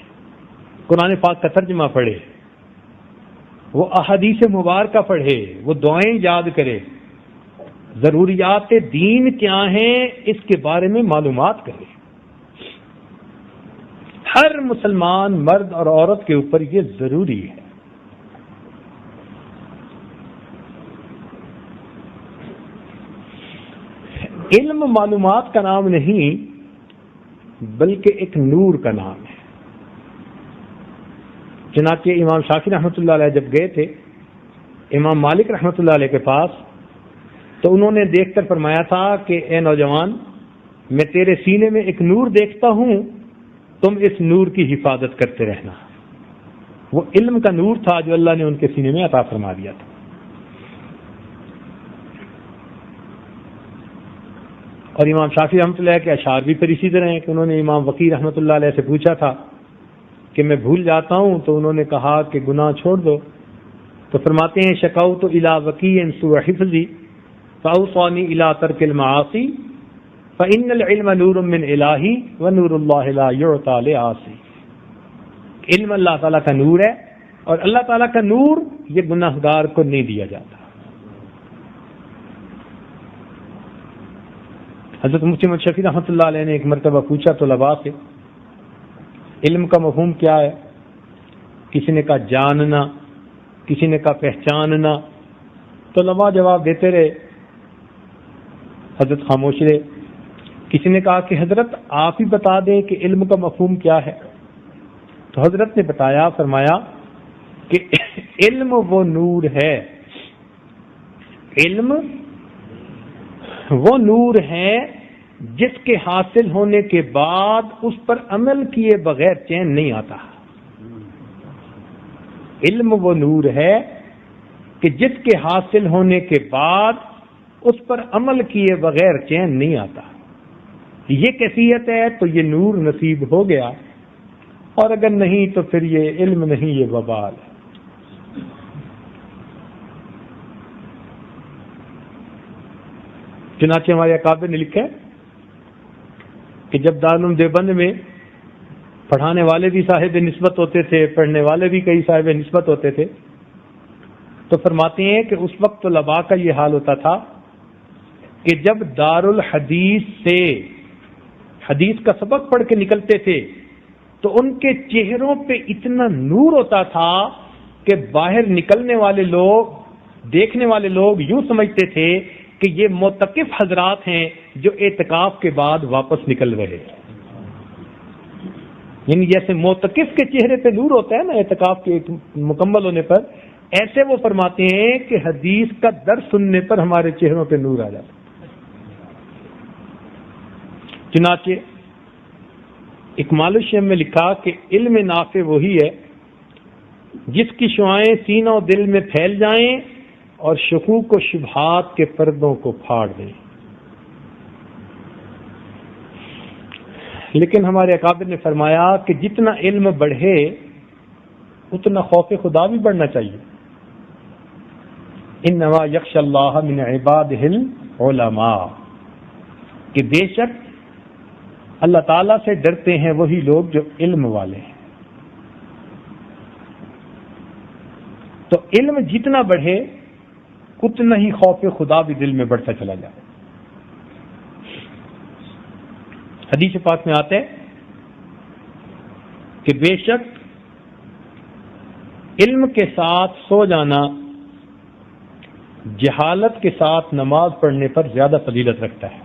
S1: قرآن پاک کا ترجمہ پڑھے، وہ احادیث مبارکہ پڑھے، وہ دعائیں یاد کرے، ضروریات دین کیا ہیں اس کے بارے میں معلومات کرے۔ ہر مسلمان مرد اور عورت کے اوپر یہ ضروری ہے۔ علم معلومات کا نام نہیں بلکہ ایک نور کا نام ہے۔ چنانچہ امام شافعی رحمۃ اللہ علیہ جب گئے تھے امام مالک رحمۃ اللہ علیہ کے پاس، تو انہوں نے دیکھ کر فرمایا تھا کہ اے نوجوان، میں تیرے سینے میں ایک نور دیکھتا ہوں، تم اس نور کی حفاظت کرتے رہنا۔ وہ علم کا نور تھا جو اللہ نے ان کے سینے میں عطا فرما دیا تھا۔ اور امام شافعی رحمۃ اللہ کے اشعار بھی پھر اسی طرح ہیں کہ انہوں نے امام وقی رحمۃ اللہ علیہ سے پوچھا تھا کہ میں بھول جاتا ہوں، تو انہوں نے کہا کہ گناہ چھوڑ دو، تو فرماتے ہیں شکوت الی وقی سوء حفظی فاوصانی الی ترک المعاصی فإن العلم نور من الہی ونور اللہ لا یعطی لعاصی۔ علم اللہ تعالیٰ کا نور ہے، اور اللہ تعالیٰ کا نور یہ گناہگار کو نہیں دیا جاتا۔ حضرت مفتی محمد شفیع رحمۃ اللہ علیہ نے ایک مرتبہ پوچھا طلباء سے علم کا مفہوم کیا ہے؟ کسی نے کہا جاننا، کسی نے کہا پہچاننا۔ طلباء جواب دیتے رہے، حضرت خاموش رہے۔ کسی نے کہا کہ حضرت آپ ہی بتا دیں کہ علم کا مفہوم کیا ہے۔ تو حضرت نے بتایا، فرمایا کہ علم وہ نور ہے علم وہ نور ہے جس کے حاصل ہونے کے بعد اس پر عمل کیے بغیر چین نہیں آتا. علم وہ نور ہے کہ جس کے حاصل ہونے کے بعد اس پر عمل کیے بغیر چین نہیں آتا. یہ کیفیت ہے تو یہ نور نصیب ہو گیا، اور اگر نہیں تو پھر یہ علم نہیں، یہ وبال ہے. چنانچہ ہمارے اکابر نے لکھا ہے کہ جب دارالعلوم دیوبند میں پڑھانے والے بھی صاحب نسبت ہوتے تھے، پڑھنے والے بھی کئی صاحب نسبت ہوتے تھے، تو فرماتے ہیں کہ اس وقت طلباء کا یہ حال ہوتا تھا کہ جب دارالحدیث سے حدیث کا سبق پڑھ کے نکلتے تھے تو ان کے چہروں پہ اتنا نور ہوتا تھا کہ باہر نکلنے والے لوگ، دیکھنے والے لوگ یوں سمجھتے تھے کہ یہ معتکف حضرات ہیں جو اعتکاف کے بعد واپس نکل رہے. یعنی جیسے معتکف کے چہرے پہ نور ہوتا ہے نا اعتکاف کے مکمل ہونے پر، ایسے وہ فرماتے ہیں کہ حدیث کا درس سننے پر ہمارے چہروں پہ نور آ جاتا. چنانچہ اکمال الشیخ میں لکھا کہ علم نافع وہی ہے جس کی شعائیں سینہ و دل میں پھیل جائیں اور شکوک و شبہات کے پردوں کو پھاڑ دیں. لیکن ہمارے اکابر نے فرمایا کہ جتنا علم بڑھے اتنا خوف خدا بھی بڑھنا چاہیے. انما یخشی اللہ من عبادہ العلماء، کہ بے شک اللہ تعالیٰ سے ڈرتے ہیں وہی لوگ جو علم والے ہیں. تو علم جتنا بڑھے اتنا ہی خوف خدا بھی دل میں بڑھتا چلا جائے. حدیث پاک میں آتا ہے کہ بے شک علم کے ساتھ سو جانا جہالت کے ساتھ نماز پڑھنے پر زیادہ فضیلت رکھتا ہے.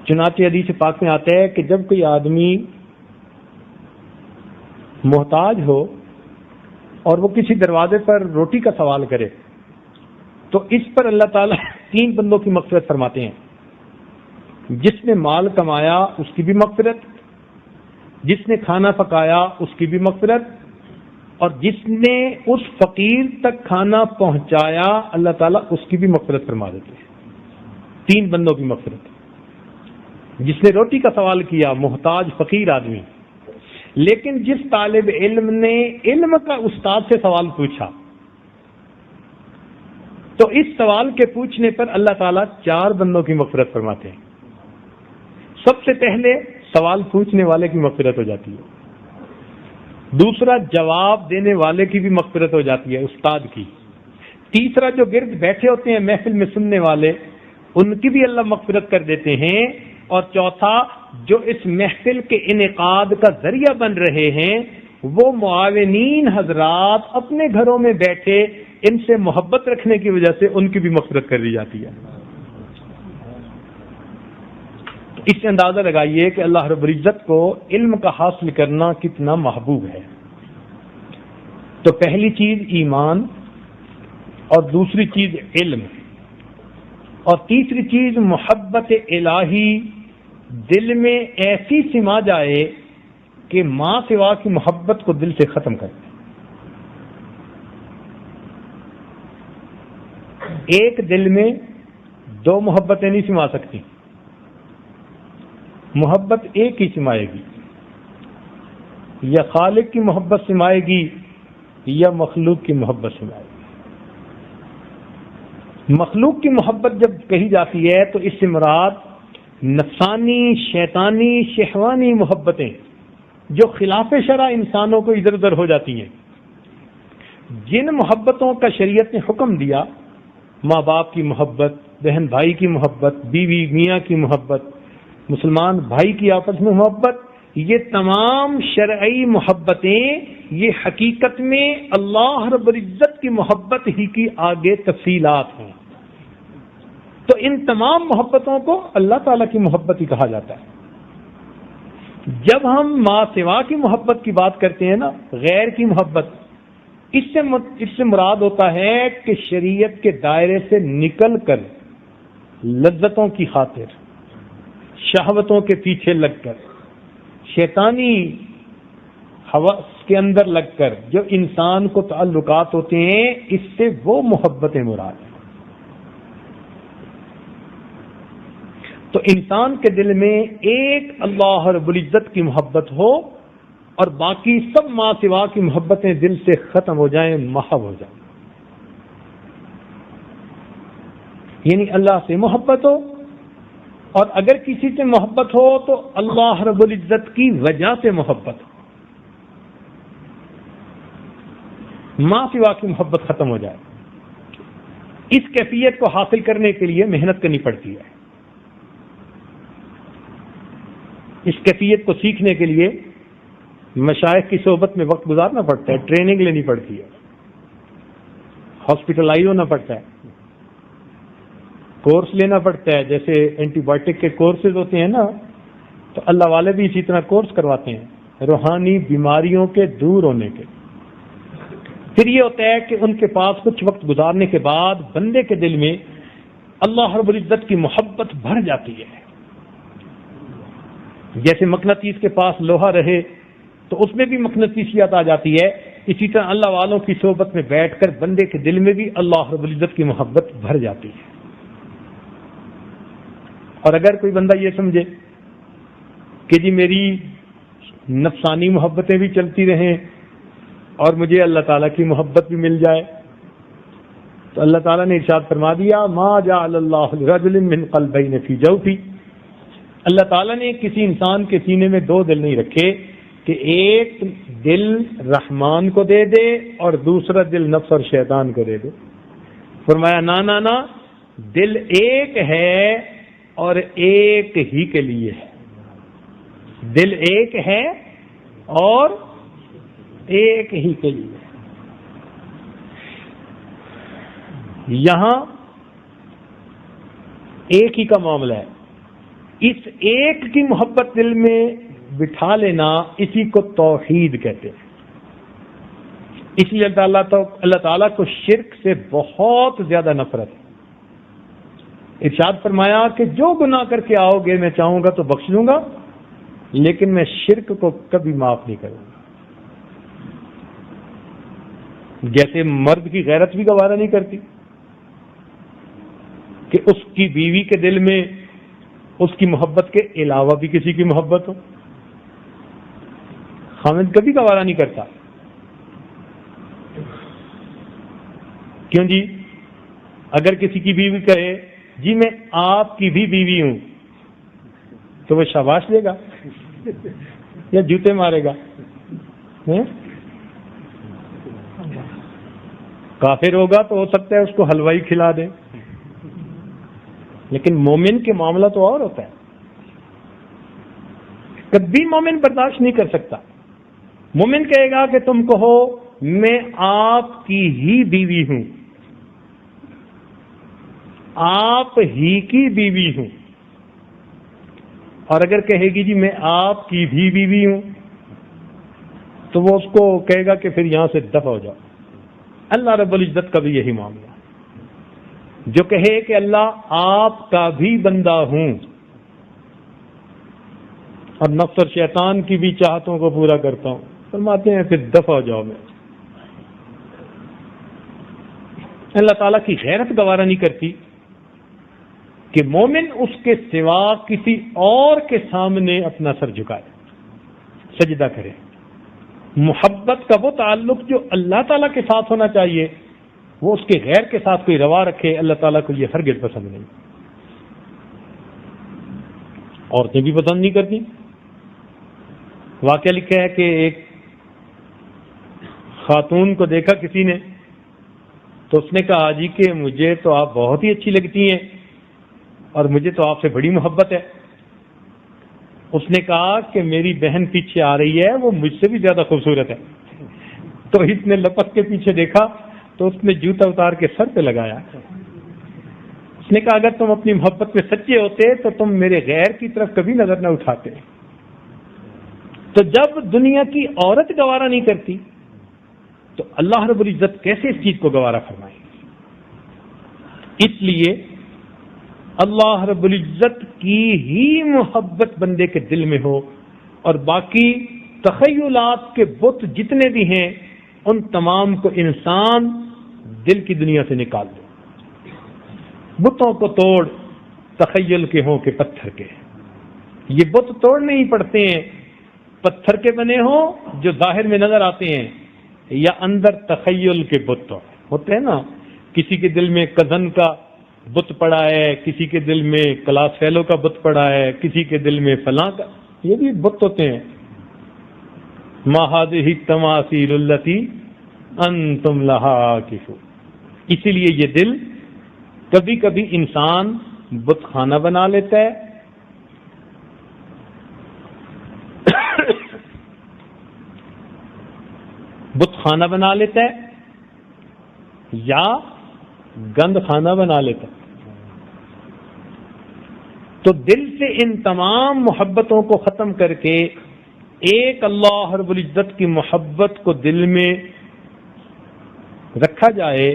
S1: چنانچہ حدیث پاک میں آتا ہے کہ جب کوئی آدمی محتاج ہو اور وہ کسی دروازے پر روٹی کا سوال کرے تو اس پر اللہ تعالیٰ 3 بندوں کی مغفرت فرماتے ہیں. جس نے مال کمایا اس کی بھی مغفرت، جس نے کھانا پکایا اس کی بھی مغفرت، اور جس نے اس فقیر تک کھانا پہنچایا اللہ تعالیٰ اس کی بھی مغفرت فرما دیتے ہیں. 3 بندوں کی مغفرت. جس نے روٹی کا سوال کیا، محتاج فقیر آدمی، لیکن جس طالب علم نے علم کا استاد سے سوال پوچھا تو اس سوال کے پوچھنے پر اللہ تعالیٰ 4 بندوں کی مغفرت فرماتے ہیں. سب سے پہلے سوال پوچھنے والے کی مغفرت ہو جاتی ہے، دوسرا جواب دینے والے کی بھی مغفرت ہو جاتی ہے، استاد کی، تیسرا جو گرد بیٹھے ہوتے ہیں محفل میں سننے والے ان کی بھی اللہ مغفرت کر دیتے ہیں، اور چوتھا جو اس محفل کے انعقاد کا ذریعہ بن رہے ہیں وہ معاونین حضرات اپنے گھروں میں بیٹھے ان سے محبت رکھنے کی وجہ سے ان کی بھی مغفرت کر دی جاتی ہے. اس سے اندازہ لگائیے کہ اللہ رب العزت کو علم کا حاصل کرنا کتنا محبوب ہے. تو پہلی چیز ایمان، اور دوسری چیز علم، اور تیسری چیز محبت الہی دل میں ایسی سما جائے کہ ماں سوا کی محبت کو دل سے ختم کر دے. ایک دل میں 2 محبتیں نہیں سما سکتی، محبت ایک ہی سمائے گی، یا خالق کی محبت سمائے گی یا مخلوق کی محبت سمائے گی. مخلوق کی محبت جب کہی جاتی ہے تو اس سے مراد نفسانی، شیطانی، شہوانی محبتیں جو خلاف شرع انسانوں کو ادھر ادھر ہو جاتی ہیں. جن محبتوں کا شریعت نے حکم دیا، ماں باپ کی محبت، بہن بھائی کی محبت، بیوی میاں کی محبت، مسلمان بھائی کی آپس میں محبت، یہ تمام شرعی محبتیں یہ حقیقت میں اللہ رب العزت کی محبت ہی کی آگے تفصیلات ہیں. تو ان تمام محبتوں کو اللہ تعالیٰ کی محبت ہی کہا جاتا ہے. جب ہم ما سوا کی محبت کی بات کرتے ہیں نا، غیر کی محبت، اس سے مراد ہوتا ہے کہ شریعت کے دائرے سے نکل کر لذتوں کی خاطر، شہوتوں کے پیچھے لگ کر، شیطانی ہوس کے اندر لگ کر جو انسان کو تعلقات ہوتے ہیں، اس سے وہ محبتیں مراد ہیں۔ تو انسان کے دل میں ایک اللہ رب العزت کی محبت ہو اور باقی سب ما سوا کی محبتیں دل سے ختم ہو جائیں، محو ہو جائیں، یعنی اللہ سے محبت ہو، اور اگر کسی سے محبت ہو تو اللہ رب العزت کی وجہ سے محبت ہو، ما سوا کی محبت ختم ہو جائے۔ اس کیفیت کو حاصل کرنے کے لیے محنت کرنی پڑتی ہے، اس کیفیت کو سیکھنے کے لیے مشائخ کی صحبت میں وقت گزارنا پڑتا ہے، ٹریننگ لینی پڑتی ہے، ہاسپٹلائز ہونا پڑتا ہے، کورس لینا پڑتا ہے۔ جیسے اینٹی بایوٹک کے کورسز ہوتے ہیں نا، تو اللہ والے بھی اسی طرح کورس کرواتے ہیں روحانی بیماریوں کے دور ہونے کے۔ پھر یہ ہوتا ہے کہ ان کے پاس کچھ وقت گزارنے کے بعد بندے کے دل میں اللہ رب العزت کی محبت بھر جاتی ہے۔ جیسے مقناطیس کے پاس لوہا رہے تو اس میں بھی مقناطیسیت آ جاتی ہے، اسی طرح اللہ والوں کی صحبت میں بیٹھ کر بندے کے دل میں بھی اللہ رب العزت کی محبت بھر جاتی ہے۔ اور اگر کوئی بندہ یہ سمجھے کہ جی میری نفسانی محبتیں بھی چلتی رہیں اور مجھے اللہ تعالیٰ کی محبت بھی مل جائے، تو اللہ تعالیٰ نے ارشاد فرما دیا ما جعل اللہ لرجل من قلبین فی جوفہ، اللہ تعالیٰ نے کسی انسان کے سینے میں دو دل نہیں رکھے کہ ایک دل رحمان کو دے دے اور دوسرا دل نفس اور شیطان کو دے دے۔ فرمایا نا نا، دل ایک ہے اور ایک ہی کے لیے ہے، دل ایک ہے اور ایک ہی کے لیے۔ یہاں ایک ہی کا معاملہ ہے، اس ایک کی محبت دل میں بٹھا لینا، اسی کو توحید کہتے ہیں۔ اس لیے اللہ تعالیٰ کو شرک سے بہت زیادہ نفرت ہے۔ ارشاد فرمایا کہ جو گناہ کر کے آؤ گے میں چاہوں گا تو بخش دوں گا، لیکن میں شرک کو کبھی معاف نہیں کروں گا۔ جیسے مرد کی غیرت بھی گوارا نہیں کرتی کہ اس کی بیوی کے دل میں اس کی محبت کے علاوہ بھی کسی کی محبت ہو، خاوند کبھی گوارا نہیں کرتا۔ کیوں جی؟ اگر کسی کی بیوی کہے جی میں آپ کی بھی بیوی ہوں تو وہ شاباش دے گا یا جوتے مارے گا؟ کافر ہوگا تو ہو سکتا ہے اس کو حلوائی کھلا دے، لیکن مومن کے معاملہ تو اور ہوتا ہے۔ کبھی مومن برداشت نہیں کر سکتا۔ مومن کہے گا کہ تم کہو میں آپ کی ہی بیوی ہوں، آپ ہی کی بیوی ہوں، اور اگر کہے گی جی میں آپ کی بھی بیوی ہوں تو وہ اس کو کہے گا کہ پھر یہاں سے دفع ہو جاؤ۔ اللہ رب العزت کا بھی یہی معاملہ، جو کہے کہ اللہ آپ کا بھی بندہ ہوں اور نفس اور شیطان کی بھی چاہتوں کو پورا کرتا ہوں، فرماتے ہیں پھر دفع ہو جاؤ۔ میں اللہ تعالیٰ کی غیرت گوارا نہیں کرتی کہ مومن اس کے سوا کسی اور کے سامنے اپنا سر جھکائے، سجدہ کرے۔ محبت کا وہ تعلق جو اللہ تعالیٰ کے ساتھ ہونا چاہیے وہ اس کے غیر کے ساتھ کوئی روا رکھے، اللہ تعالیٰ کو یہ ہرگز پسند نہیں۔ عورتیں بھی پسند نہیں کرتی۔ واقعہ لکھا ہے کہ ایک خاتون کو دیکھا کسی نے تو اس نے کہا جی کہ مجھے تو آپ بہت ہی اچھی لگتی ہیں اور مجھے تو آپ سے بڑی محبت ہے۔ اس نے کہا کہ میری بہن پیچھے آ رہی ہے، وہ مجھ سے بھی زیادہ خوبصورت ہے۔ تو اس نے لپک کے پیچھے دیکھا تو اس نے جوتا اتار کے سر پہ لگایا۔ اس نے کہا اگر تم اپنی محبت میں سچے ہوتے تو تم میرے غیر کی طرف کبھی نظر نہ اٹھاتے۔ تو جب دنیا کی عورت گوارا نہیں کرتی تو اللہ رب العزت کیسے اس چیز کو گوارا فرمائے؟ اس لیے اللہ رب العزت کی ہی محبت بندے کے دل میں ہو، اور باقی تخیلات کے بت جتنے بھی ہیں ان تمام کو انسان دل کی دنیا سے نکال دے۔ بتوں کو توڑ، تخیل کے ہوں کہ پتھر کے، یہ بت توڑنے ہی پڑتے ہیں، پتھر کے بنے ہوں جو ظاہر میں نظر آتے ہیں، یا اندر تخیل کے بت ہوتے ہیں نا، کسی کے دل میں کزن کا بت پڑا ہے، کسی کے دل میں کلاس فیلو کا بت پڑا ہے، کسی کے دل میں فلاں کا، یہ بھی بت ہوتے ہیں۔ ما هذه التماثيل التي انتم لها عاكفون۔ اسی لیے یہ دل کبھی کبھی انسان بت خانہ بنا لیتا ہے، بت خانہ بنا لیتا ہے یا گند خانہ بنا لیتا ہے۔ تو دل سے ان تمام محبتوں کو ختم کر کے ایک اللہ رب العزت کی محبت کو دل میں رکھا جائے،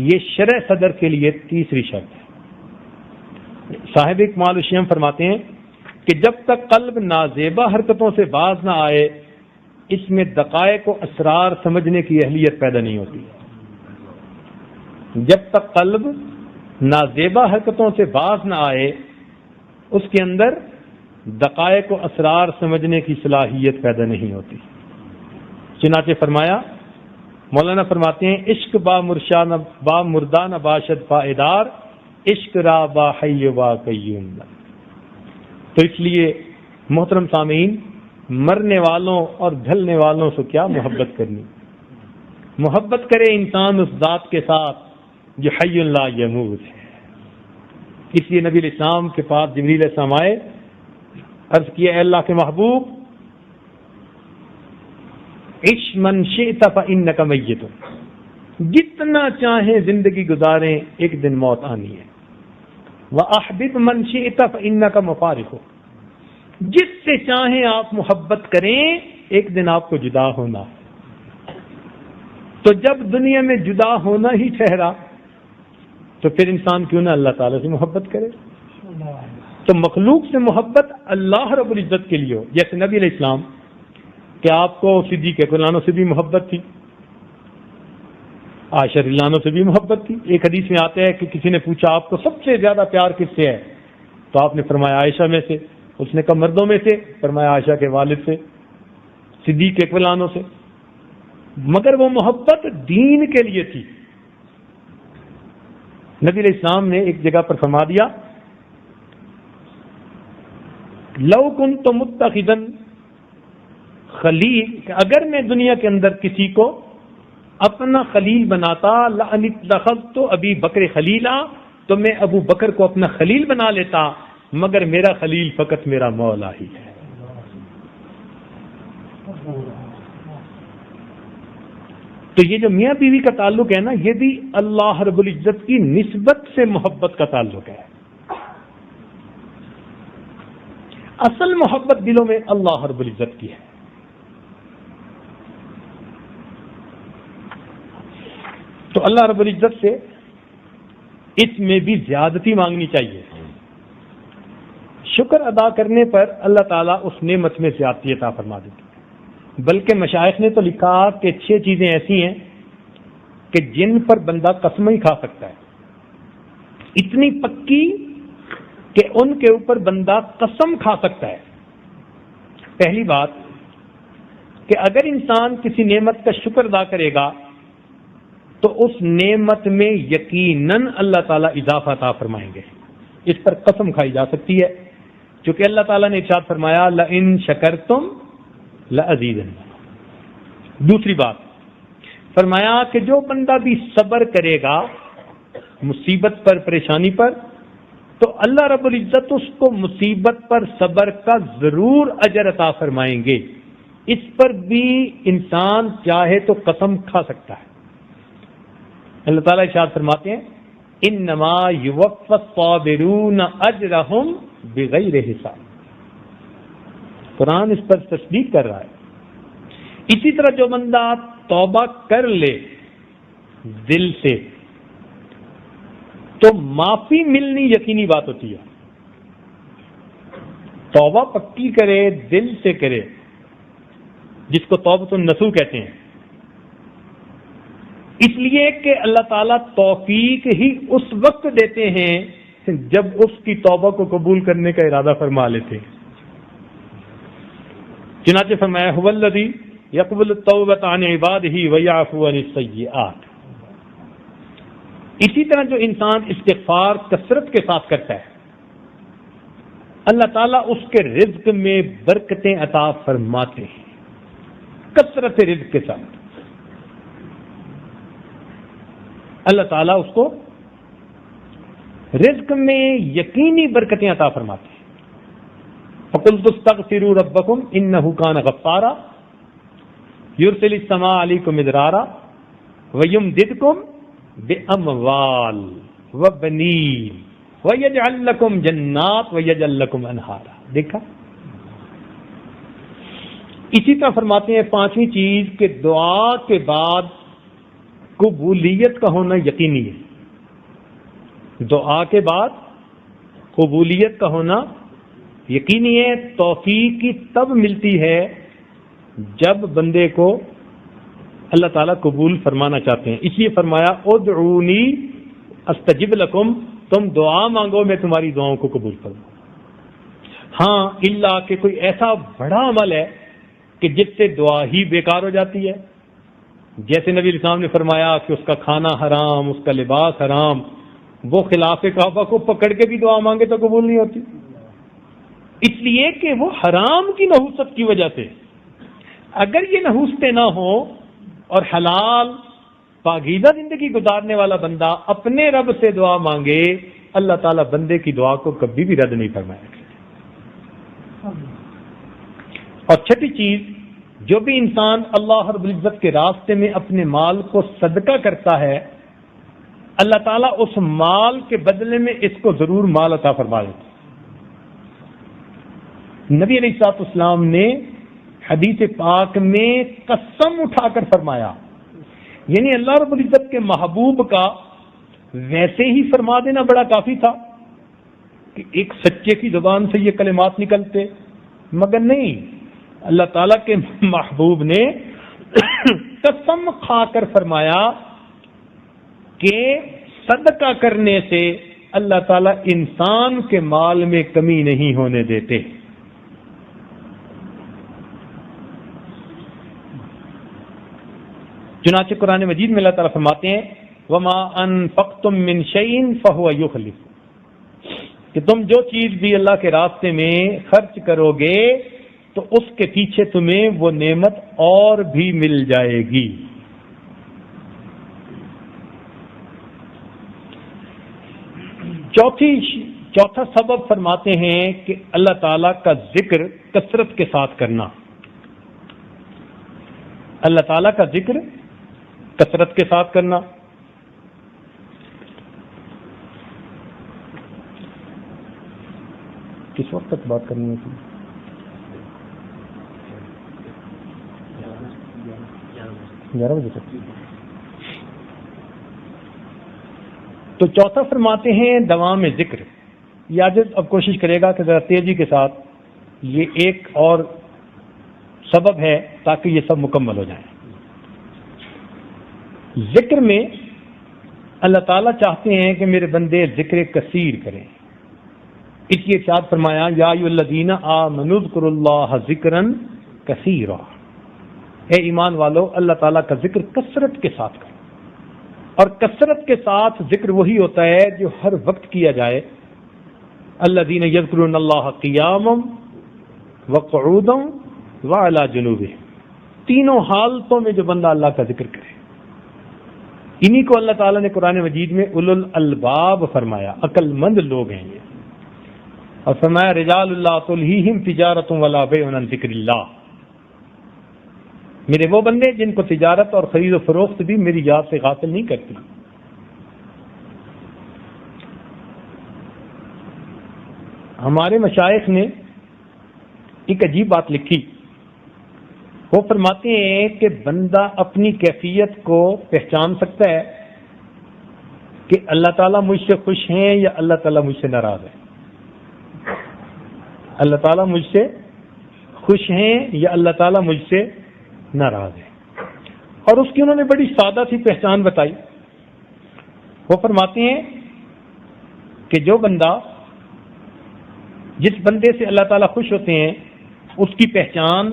S1: یہ شرع صدر کے لیے تیسری شرط ہے۔ صاحب اکمال الشیام فرماتے ہیں کہ جب تک قلب نازیبا حرکتوں سے باز نہ آئے، اس میں دقائق و اسرار سمجھنے کی اہلیت پیدا نہیں ہوتی۔ جب تک قلب نازیبا حرکتوں سے باز نہ آئے، اس کے اندر دقائق و اسرار سمجھنے کی صلاحیت پیدا نہیں ہوتی۔ چنانچہ فرمایا، مولانا فرماتے ہیں، عشق با مردہ نباشد پائیدار، عشق را با حی با قیوم۔ تو اس لیے محترم سامعین، مرنے والوں اور ڈھلنے والوں سے کیا محبت کرنی، محبت کرے انسان اس ذات کے ساتھ جو حی لا یموت ہے۔ اس لیے نبی علیہ السلام کے پاس جبریل علیہ السلام آئے، عرض کیا، اے اللہ کے محبوب، عش من شئت فإنک میت، جتنا چاہیں زندگی گزاریں ایک دن موت آنی ہے، وأحبب من شئت فإنک مفارق، جس سے چاہیں آپ محبت کریں ایک دن آپ کو جدا ہونا ہے۔ تو جب دنیا میں جدا ہونا ہی ٹھہرا تو پھر انسان کیوں نہ اللہ تعالیٰ سے محبت کرے؟ تو مخلوق سے محبت اللہ رب العزت کے لیے ہو، جیسے نبی علیہ السلام کہ آپ کو صدیق اکبر عنہ سے بھی محبت تھی، عائشہ رضی اللہ عنہ سے بھی محبت تھی۔ ایک حدیث میں آتا ہے کہ کسی نے پوچھا آپ کو سب سے زیادہ پیار کس سے ہے، تو آپ نے فرمایا عائشہ میں سے۔ اس نے کہا مردوں میں سے، فرمایا عائشہ کے والد سے، صدیق اکبر عنہ سے۔ مگر وہ محبت دین کے لیے تھی۔ نبی علیہ السلام نے ایک جگہ پر فرما دیا، لو کنت متخذا خلیل، کہ اگر میں دنیا کے اندر کسی کو اپنا خلیل بناتا، لأن اتخذت ابی بکر خلیلا، تو میں ابو بکر کو اپنا خلیل بنا لیتا، مگر میرا خلیل فقط میرا مولا ہی ہے۔ تو یہ جو میاں بیوی کا تعلق ہے نا، یہ بھی اللہ رب العزت کی نسبت سے محبت کا تعلق ہے۔ اصل محبت دلوں میں اللہ رب العزت کی ہے۔ تو اللہ رب العزت سے اس میں بھی زیادتی مانگنی چاہیے۔ شکر ادا کرنے پر اللہ تعالیٰ اس نعمت میں زیادتی عطا فرما دیتے ہیں۔ بلکہ مشائخ نے تو لکھا کہ 6 چیزیں ایسی ہیں کہ جن پر بندہ قسم ہی کھا سکتا ہے، اتنی پکی کہ ان کے اوپر بندہ قسم کھا سکتا ہے۔ پہلی بات کہ اگر انسان کسی نعمت کا شکر ادا کرے گا تو اس نعمت میں یقیناً اللہ تعالیٰ اضافہ عطا فرمائیں گے، اس پر قسم کھائی جا سکتی ہے، چونکہ اللہ تعالیٰ نے ارشاد فرمایا لئن شکرتم لأزیدنکم۔ دوسری بات فرمایا کہ جو بندہ بھی صبر کرے گا مصیبت پر، پریشانی پر، تو اللہ رب العزت اس کو مصیبت پر صبر کا ضرور اجر عطا فرمائیں گے۔ اس پر بھی انسان چاہے تو قسم کھا سکتا ہے۔ اللہ تعالیٰ ارشاد فرماتے ہیں انما یوفی الصابرون اجرہم بغیر حساب۔ قرآن اس پر تصدیق کر رہا ہے۔ اسی طرح جو بندہ توبہ کر لے دل سے تو معافی ملنی یقینی بات ہوتی ہے۔ توبہ پکی کرے، دل سے کرے، جس کو توبۃ النصوح کہتے ہیں، اس لیے کہ اللہ تعالیٰ توفیق ہی اس وقت دیتے ہیں جب اس کی توبہ کو قبول کرنے کا ارادہ فرما لیتے ہیں۔ چنانچہ فرمایا هو الذی یقبل التوبۃ عن عبادہ ویعفو عن السیئات۔ اسی طرح جو انسان استغفار کثرت کے ساتھ کرتا ہے، اللہ تعالیٰ اس کے رزق میں برکتیں عطا فرماتے ہیں، کثرت رزق کے ساتھ اللہ تعالیٰ اس کو رزق میں یقینی برکتیں عطا فرماتے ہیں۔ فَقُلْتُ اسْتَغْفِرُوا رَبَّكُمْ إِنَّهُ كَانَ غَفَّارًا يُرْسِلِ السَّمَاءَ عَلَيْكُمْ مِدْرَارًا وَيُمْدِدْكُمْ بِأَمْوَالٍ وَبَنِينَ وَيَجْعَلْ لَكُمْ جَنَّاتٍ وَيَجْعَلْ لَكُمْ أَنْهَارًا۔ دیکھا، اسی طرح فرماتے ہیں پانچویں چیز کہ دعا کے بعد قبولیت کا ہونا یقینی ہے۔ دعا کے بعد قبولیت کا ہونا یقینی ہے۔ توفیق کی تب ملتی ہے جب بندے کو اللہ تعالیٰ قبول فرمانا چاہتے ہیں۔ اس لیے فرمایا ادعونی استجب لکم، تم دعا مانگو میں تمہاری دعاؤں کو قبول کروں۔ ہاں الا کہ کوئی ایسا بڑا عمل ہے کہ جس سے دعا ہی بیکار ہو جاتی ہے، جیسے نبی علیہ السلام نے فرمایا کہ اس کا کھانا حرام، اس کا لباس حرام، وہ خلاف کعبہ کو پکڑ کے بھی دعا مانگے تو قبول نہیں ہوتی، اس لیے کہ وہ حرام کی نحوست کی وجہ سے۔ اگر یہ نحوستیں نہ ہوں اور حلال پاکیزہ زندگی گزارنے والا بندہ اپنے رب سے دعا مانگے، اللہ تعالیٰ بندے کی دعا کو کبھی بھی رد نہیں فرمائے گا۔ اور چھٹی چیز، جو بھی انسان اللہ رب العزت کے راستے میں اپنے مال کو صدقہ کرتا ہے، اللہ تعالیٰ اس مال کے بدلے میں اس کو ضرور مال عطا فرما دیتا ہے۔ نبی علیہ الصلوۃ والسلام نے حدیث پاک میں قسم اٹھا کر فرمایا، یعنی اللہ رب العزت کے محبوب کا ویسے ہی فرما دینا بڑا کافی تھا کہ ایک سچے کی زبان سے یہ کلمات نکلتے، مگر نہیں، اللہ تعالیٰ کے محبوب نے قسم کھا کر فرمایا کہ صدقہ کرنے سے اللہ تعالیٰ انسان کے مال میں کمی نہیں ہونے دیتے۔ چنانچہ قرآن مجید میں اللہ تعالیٰ فرماتے ہیں وَمَا أَنفَقْتُم مِّن شَيْءٍ فَهُوَ يُخْلِفُ، کہ تم جو چیز بھی اللہ کے راستے میں خرچ کرو گے تو اس کے پیچھے تمہیں وہ نعمت اور بھی مل جائے گی۔ چوتھا سبب فرماتے ہیں کہ اللہ تعالیٰ کا ذکر کثرت کے ساتھ کرنا۔ اللہ تعالیٰ کا ذکر کثرت کے ساتھ کرنا۔ کس وقت تک بات کرنی ہوتی ہے؟ 11 بجے تک۔ تو چوتھا فرماتے ہیں دوام ذکر۔ یہ آج اب کوشش کرے گا کہ ذرا تیزی کے ساتھ یہ ایک اور سبب ہے تاکہ یہ سب مکمل ہو جائیں۔ ذکر میں اللہ تعالیٰ چاہتے ہیں کہ میرے بندے ذکر کثیر کریں، اس لیے ارشاد فرمایا یا ایھا الذین آمنوا اذکروا اللہ ذکرا کثیرا، اے ایمان والو اللہ تعالیٰ کا ذکر کثرت کے ساتھ کرو۔ اور کثرت کے ساتھ ذکر وہی ہوتا ہے جو ہر وقت کیا جائے۔ الذین یذکرون اللہ قیاما وقعودا وعلی جنوبہم، تینوں حالتوں میں جو بندہ اللہ کا ذکر کرے، انہی کو اللہ تعالیٰ نے قرآن مجید میں اولو الالباب فرمایا، عقل مند لوگ ہیں یہ، اور فرمایا رجال اللہ تلہیہم تجارۃ ولا بیع عن ذکر اللہ، میرے وہ بندے جن کو تجارت اور خرید و فروخت بھی میری یاد سے غافل نہیں کرتی۔ ہمارے مشائخ نے ایک عجیب بات لکھی. وہ فرماتے ہیں کہ بندہ اپنی کیفیت کو پہچان سکتا ہے کہ اللہ تعالیٰ مجھ سے خوش ہیں یا اللہ تعالیٰ مجھ سے ناراض ہے. اللہ تعالیٰ مجھ سے خوش ہیں یا اللہ تعالیٰ مجھ سے ناراض ہے. اور اس کی انہوں نے بڑی سادہ سی پہچان بتائی. وہ فرماتے ہیں کہ جو بندہ جس بندے سے اللہ تعالیٰ خوش ہوتے ہیں اس کی پہچان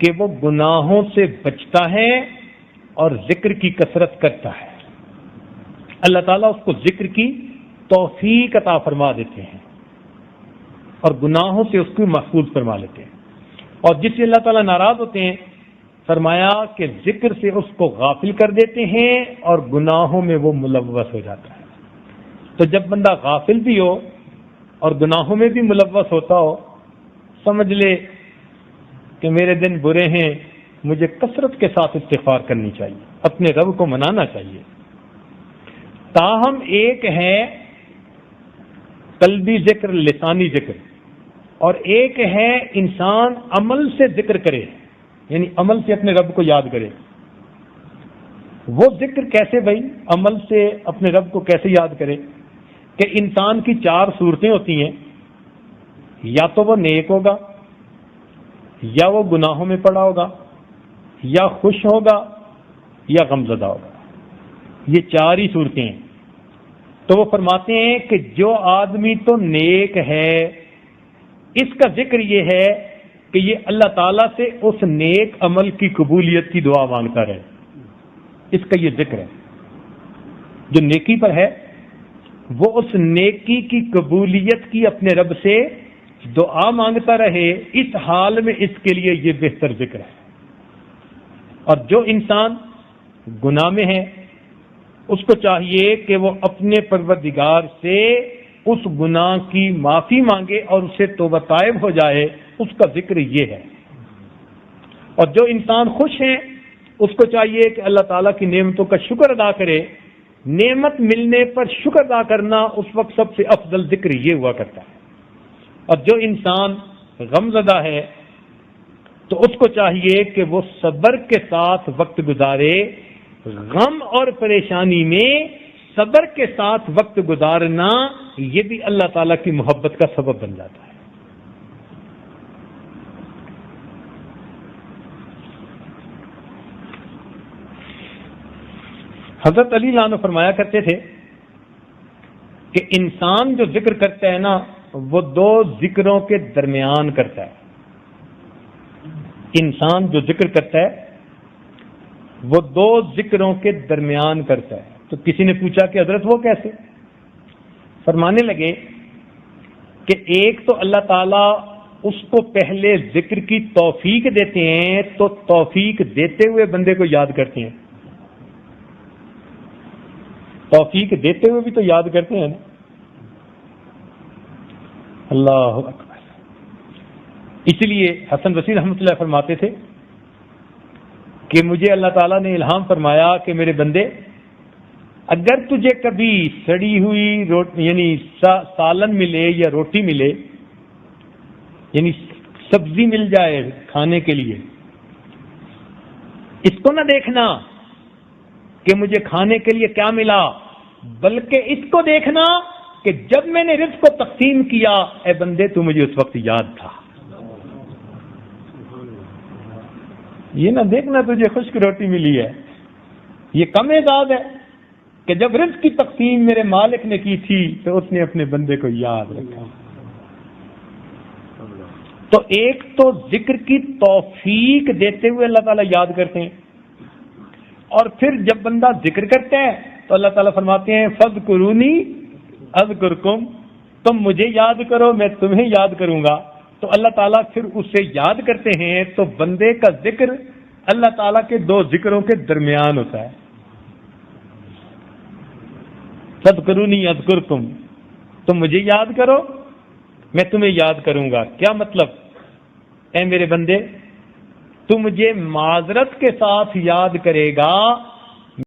S1: کہ وہ گناہوں سے بچتا ہے اور ذکر کی کثرت کرتا ہے. اللہ تعالیٰ اس کو ذکر کی توفیق عطا فرما دیتے ہیں اور گناہوں سے اس کو محفوظ فرما لیتے ہیں. اور جس سے اللہ تعالیٰ ناراض ہوتے ہیں فرمایا کہ ذکر سے اس کو غافل کر دیتے ہیں اور گناہوں میں وہ ملوث ہو جاتا ہے. تو جب بندہ غافل بھی ہو اور گناہوں میں بھی ملوث ہوتا ہو سمجھ لے کہ میرے دن برے ہیں, مجھے کثرت کے ساتھ استغفار کرنی چاہیے, اپنے رب کو منانا چاہیے. تاہم ایک ہے قلبی ذکر, لسانی ذکر, اور ایک ہے انسان عمل سے ذکر کرے, یعنی عمل سے اپنے رب کو یاد کرے. وہ ذکر کیسے بھائی, عمل سے اپنے رب کو کیسے یاد کرے کہ انسان کی 4 صورتیں ہوتی ہیں, یا تو وہ نیک ہوگا, یا وہ گناہوں میں پڑا ہوگا, یا خوش ہوگا, یا غمزدہ ہوگا. یہ 4 ہی صورتیں ہیں. تو وہ فرماتے ہیں کہ جو آدمی تو نیک ہے اس کا ذکر یہ ہے کہ یہ اللہ تعالیٰ سے اس نیک عمل کی قبولیت کی دعا مانگتا رہے. اس کا یہ ذکر ہے. جو نیکی پر ہے وہ اس نیکی کی قبولیت کی اپنے رب سے دعا مانگتا رہے. اس حال میں اس کے لیے یہ بہتر ذکر ہے. اور جو انسان گناہ میں ہے اس کو چاہیے کہ وہ اپنے پروردگار سے اس گناہ کی معافی مانگے اور اسے توبہ طائب ہو جائے. اس کا ذکر یہ ہے. اور جو انسان خوش ہے اس کو چاہیے کہ اللہ تعالیٰ کی نعمتوں کا شکر ادا کرے. نعمت ملنے پر شکر ادا کرنا اس وقت سب سے افضل ذکر یہ ہوا کرتا ہے. اور جو انسان غمزدہ ہے تو اس کو چاہیے کہ وہ صبر کے ساتھ وقت گزارے. غم اور پریشانی میں صبر کے ساتھ وقت گزارنا یہ بھی اللہ تعالیٰ کی محبت کا سبب بن جاتا ہے. حضرت علی عنہ فرمایا کرتے تھے کہ انسان جو ذکر کرتا ہے نا وہ 2 ذکروں کے درمیان کرتا ہے. انسان جو ذکر کرتا ہے وہ 2 ذکروں کے درمیان کرتا ہے. تو کسی نے پوچھا کہ حضرت وہ کیسے؟ فرمانے لگے کہ ایک تو اللہ تعالیٰ اس کو پہلے ذکر کی توفیق دیتے ہیں تو توفیق دیتے ہوئے بندے کو یاد کرتے ہیں. توفیق دیتے ہوئے بھی تو یاد کرتے ہیں نا. اللہ اکبر. اس لیے حسن بصری رحمۃ اللہ فرماتے تھے کہ مجھے اللہ تعالیٰ نے الہام فرمایا کہ میرے بندے اگر تجھے کبھی سڑی ہوئی یعنی سالن ملے یا روٹی ملے, یعنی سبزی مل جائے کھانے کے لیے, اس کو نہ دیکھنا کہ مجھے کھانے کے لیے کیا ملا, بلکہ اس کو دیکھنا کہ جب میں نے رزق کو تقسیم کیا اے بندے تو مجھے اس وقت یاد تھا. یہ نہ دیکھنا تجھے خشک روٹی ملی ہے, یہ کم اعزاز ہے کہ جب رزق کی تقسیم میرے مالک نے کی تھی تو اس نے اپنے بندے کو یاد رکھا. تو ایک تو ذکر کی توفیق دیتے ہوئے اللہ تعالیٰ یاد کرتے ہیں, اور پھر جب بندہ ذکر کرتا ہے تو اللہ تعالیٰ فرماتے ہیں فاذکرونی اذکرکم, تم مجھے یاد کرو میں تمہیں یاد کروں گا. تو اللہ تعالیٰ پھر اسے یاد کرتے ہیں. تو بندے کا ذکر اللہ تعالیٰ کے 2 ذکروں کے درمیان ہوتا ہے. فاذکرونی اذکرکم, تم مجھے یاد کرو میں تمہیں یاد کروں گا. کیا مطلب؟ اے میرے بندے تو مجھے معذرت کے ساتھ یاد کرے گا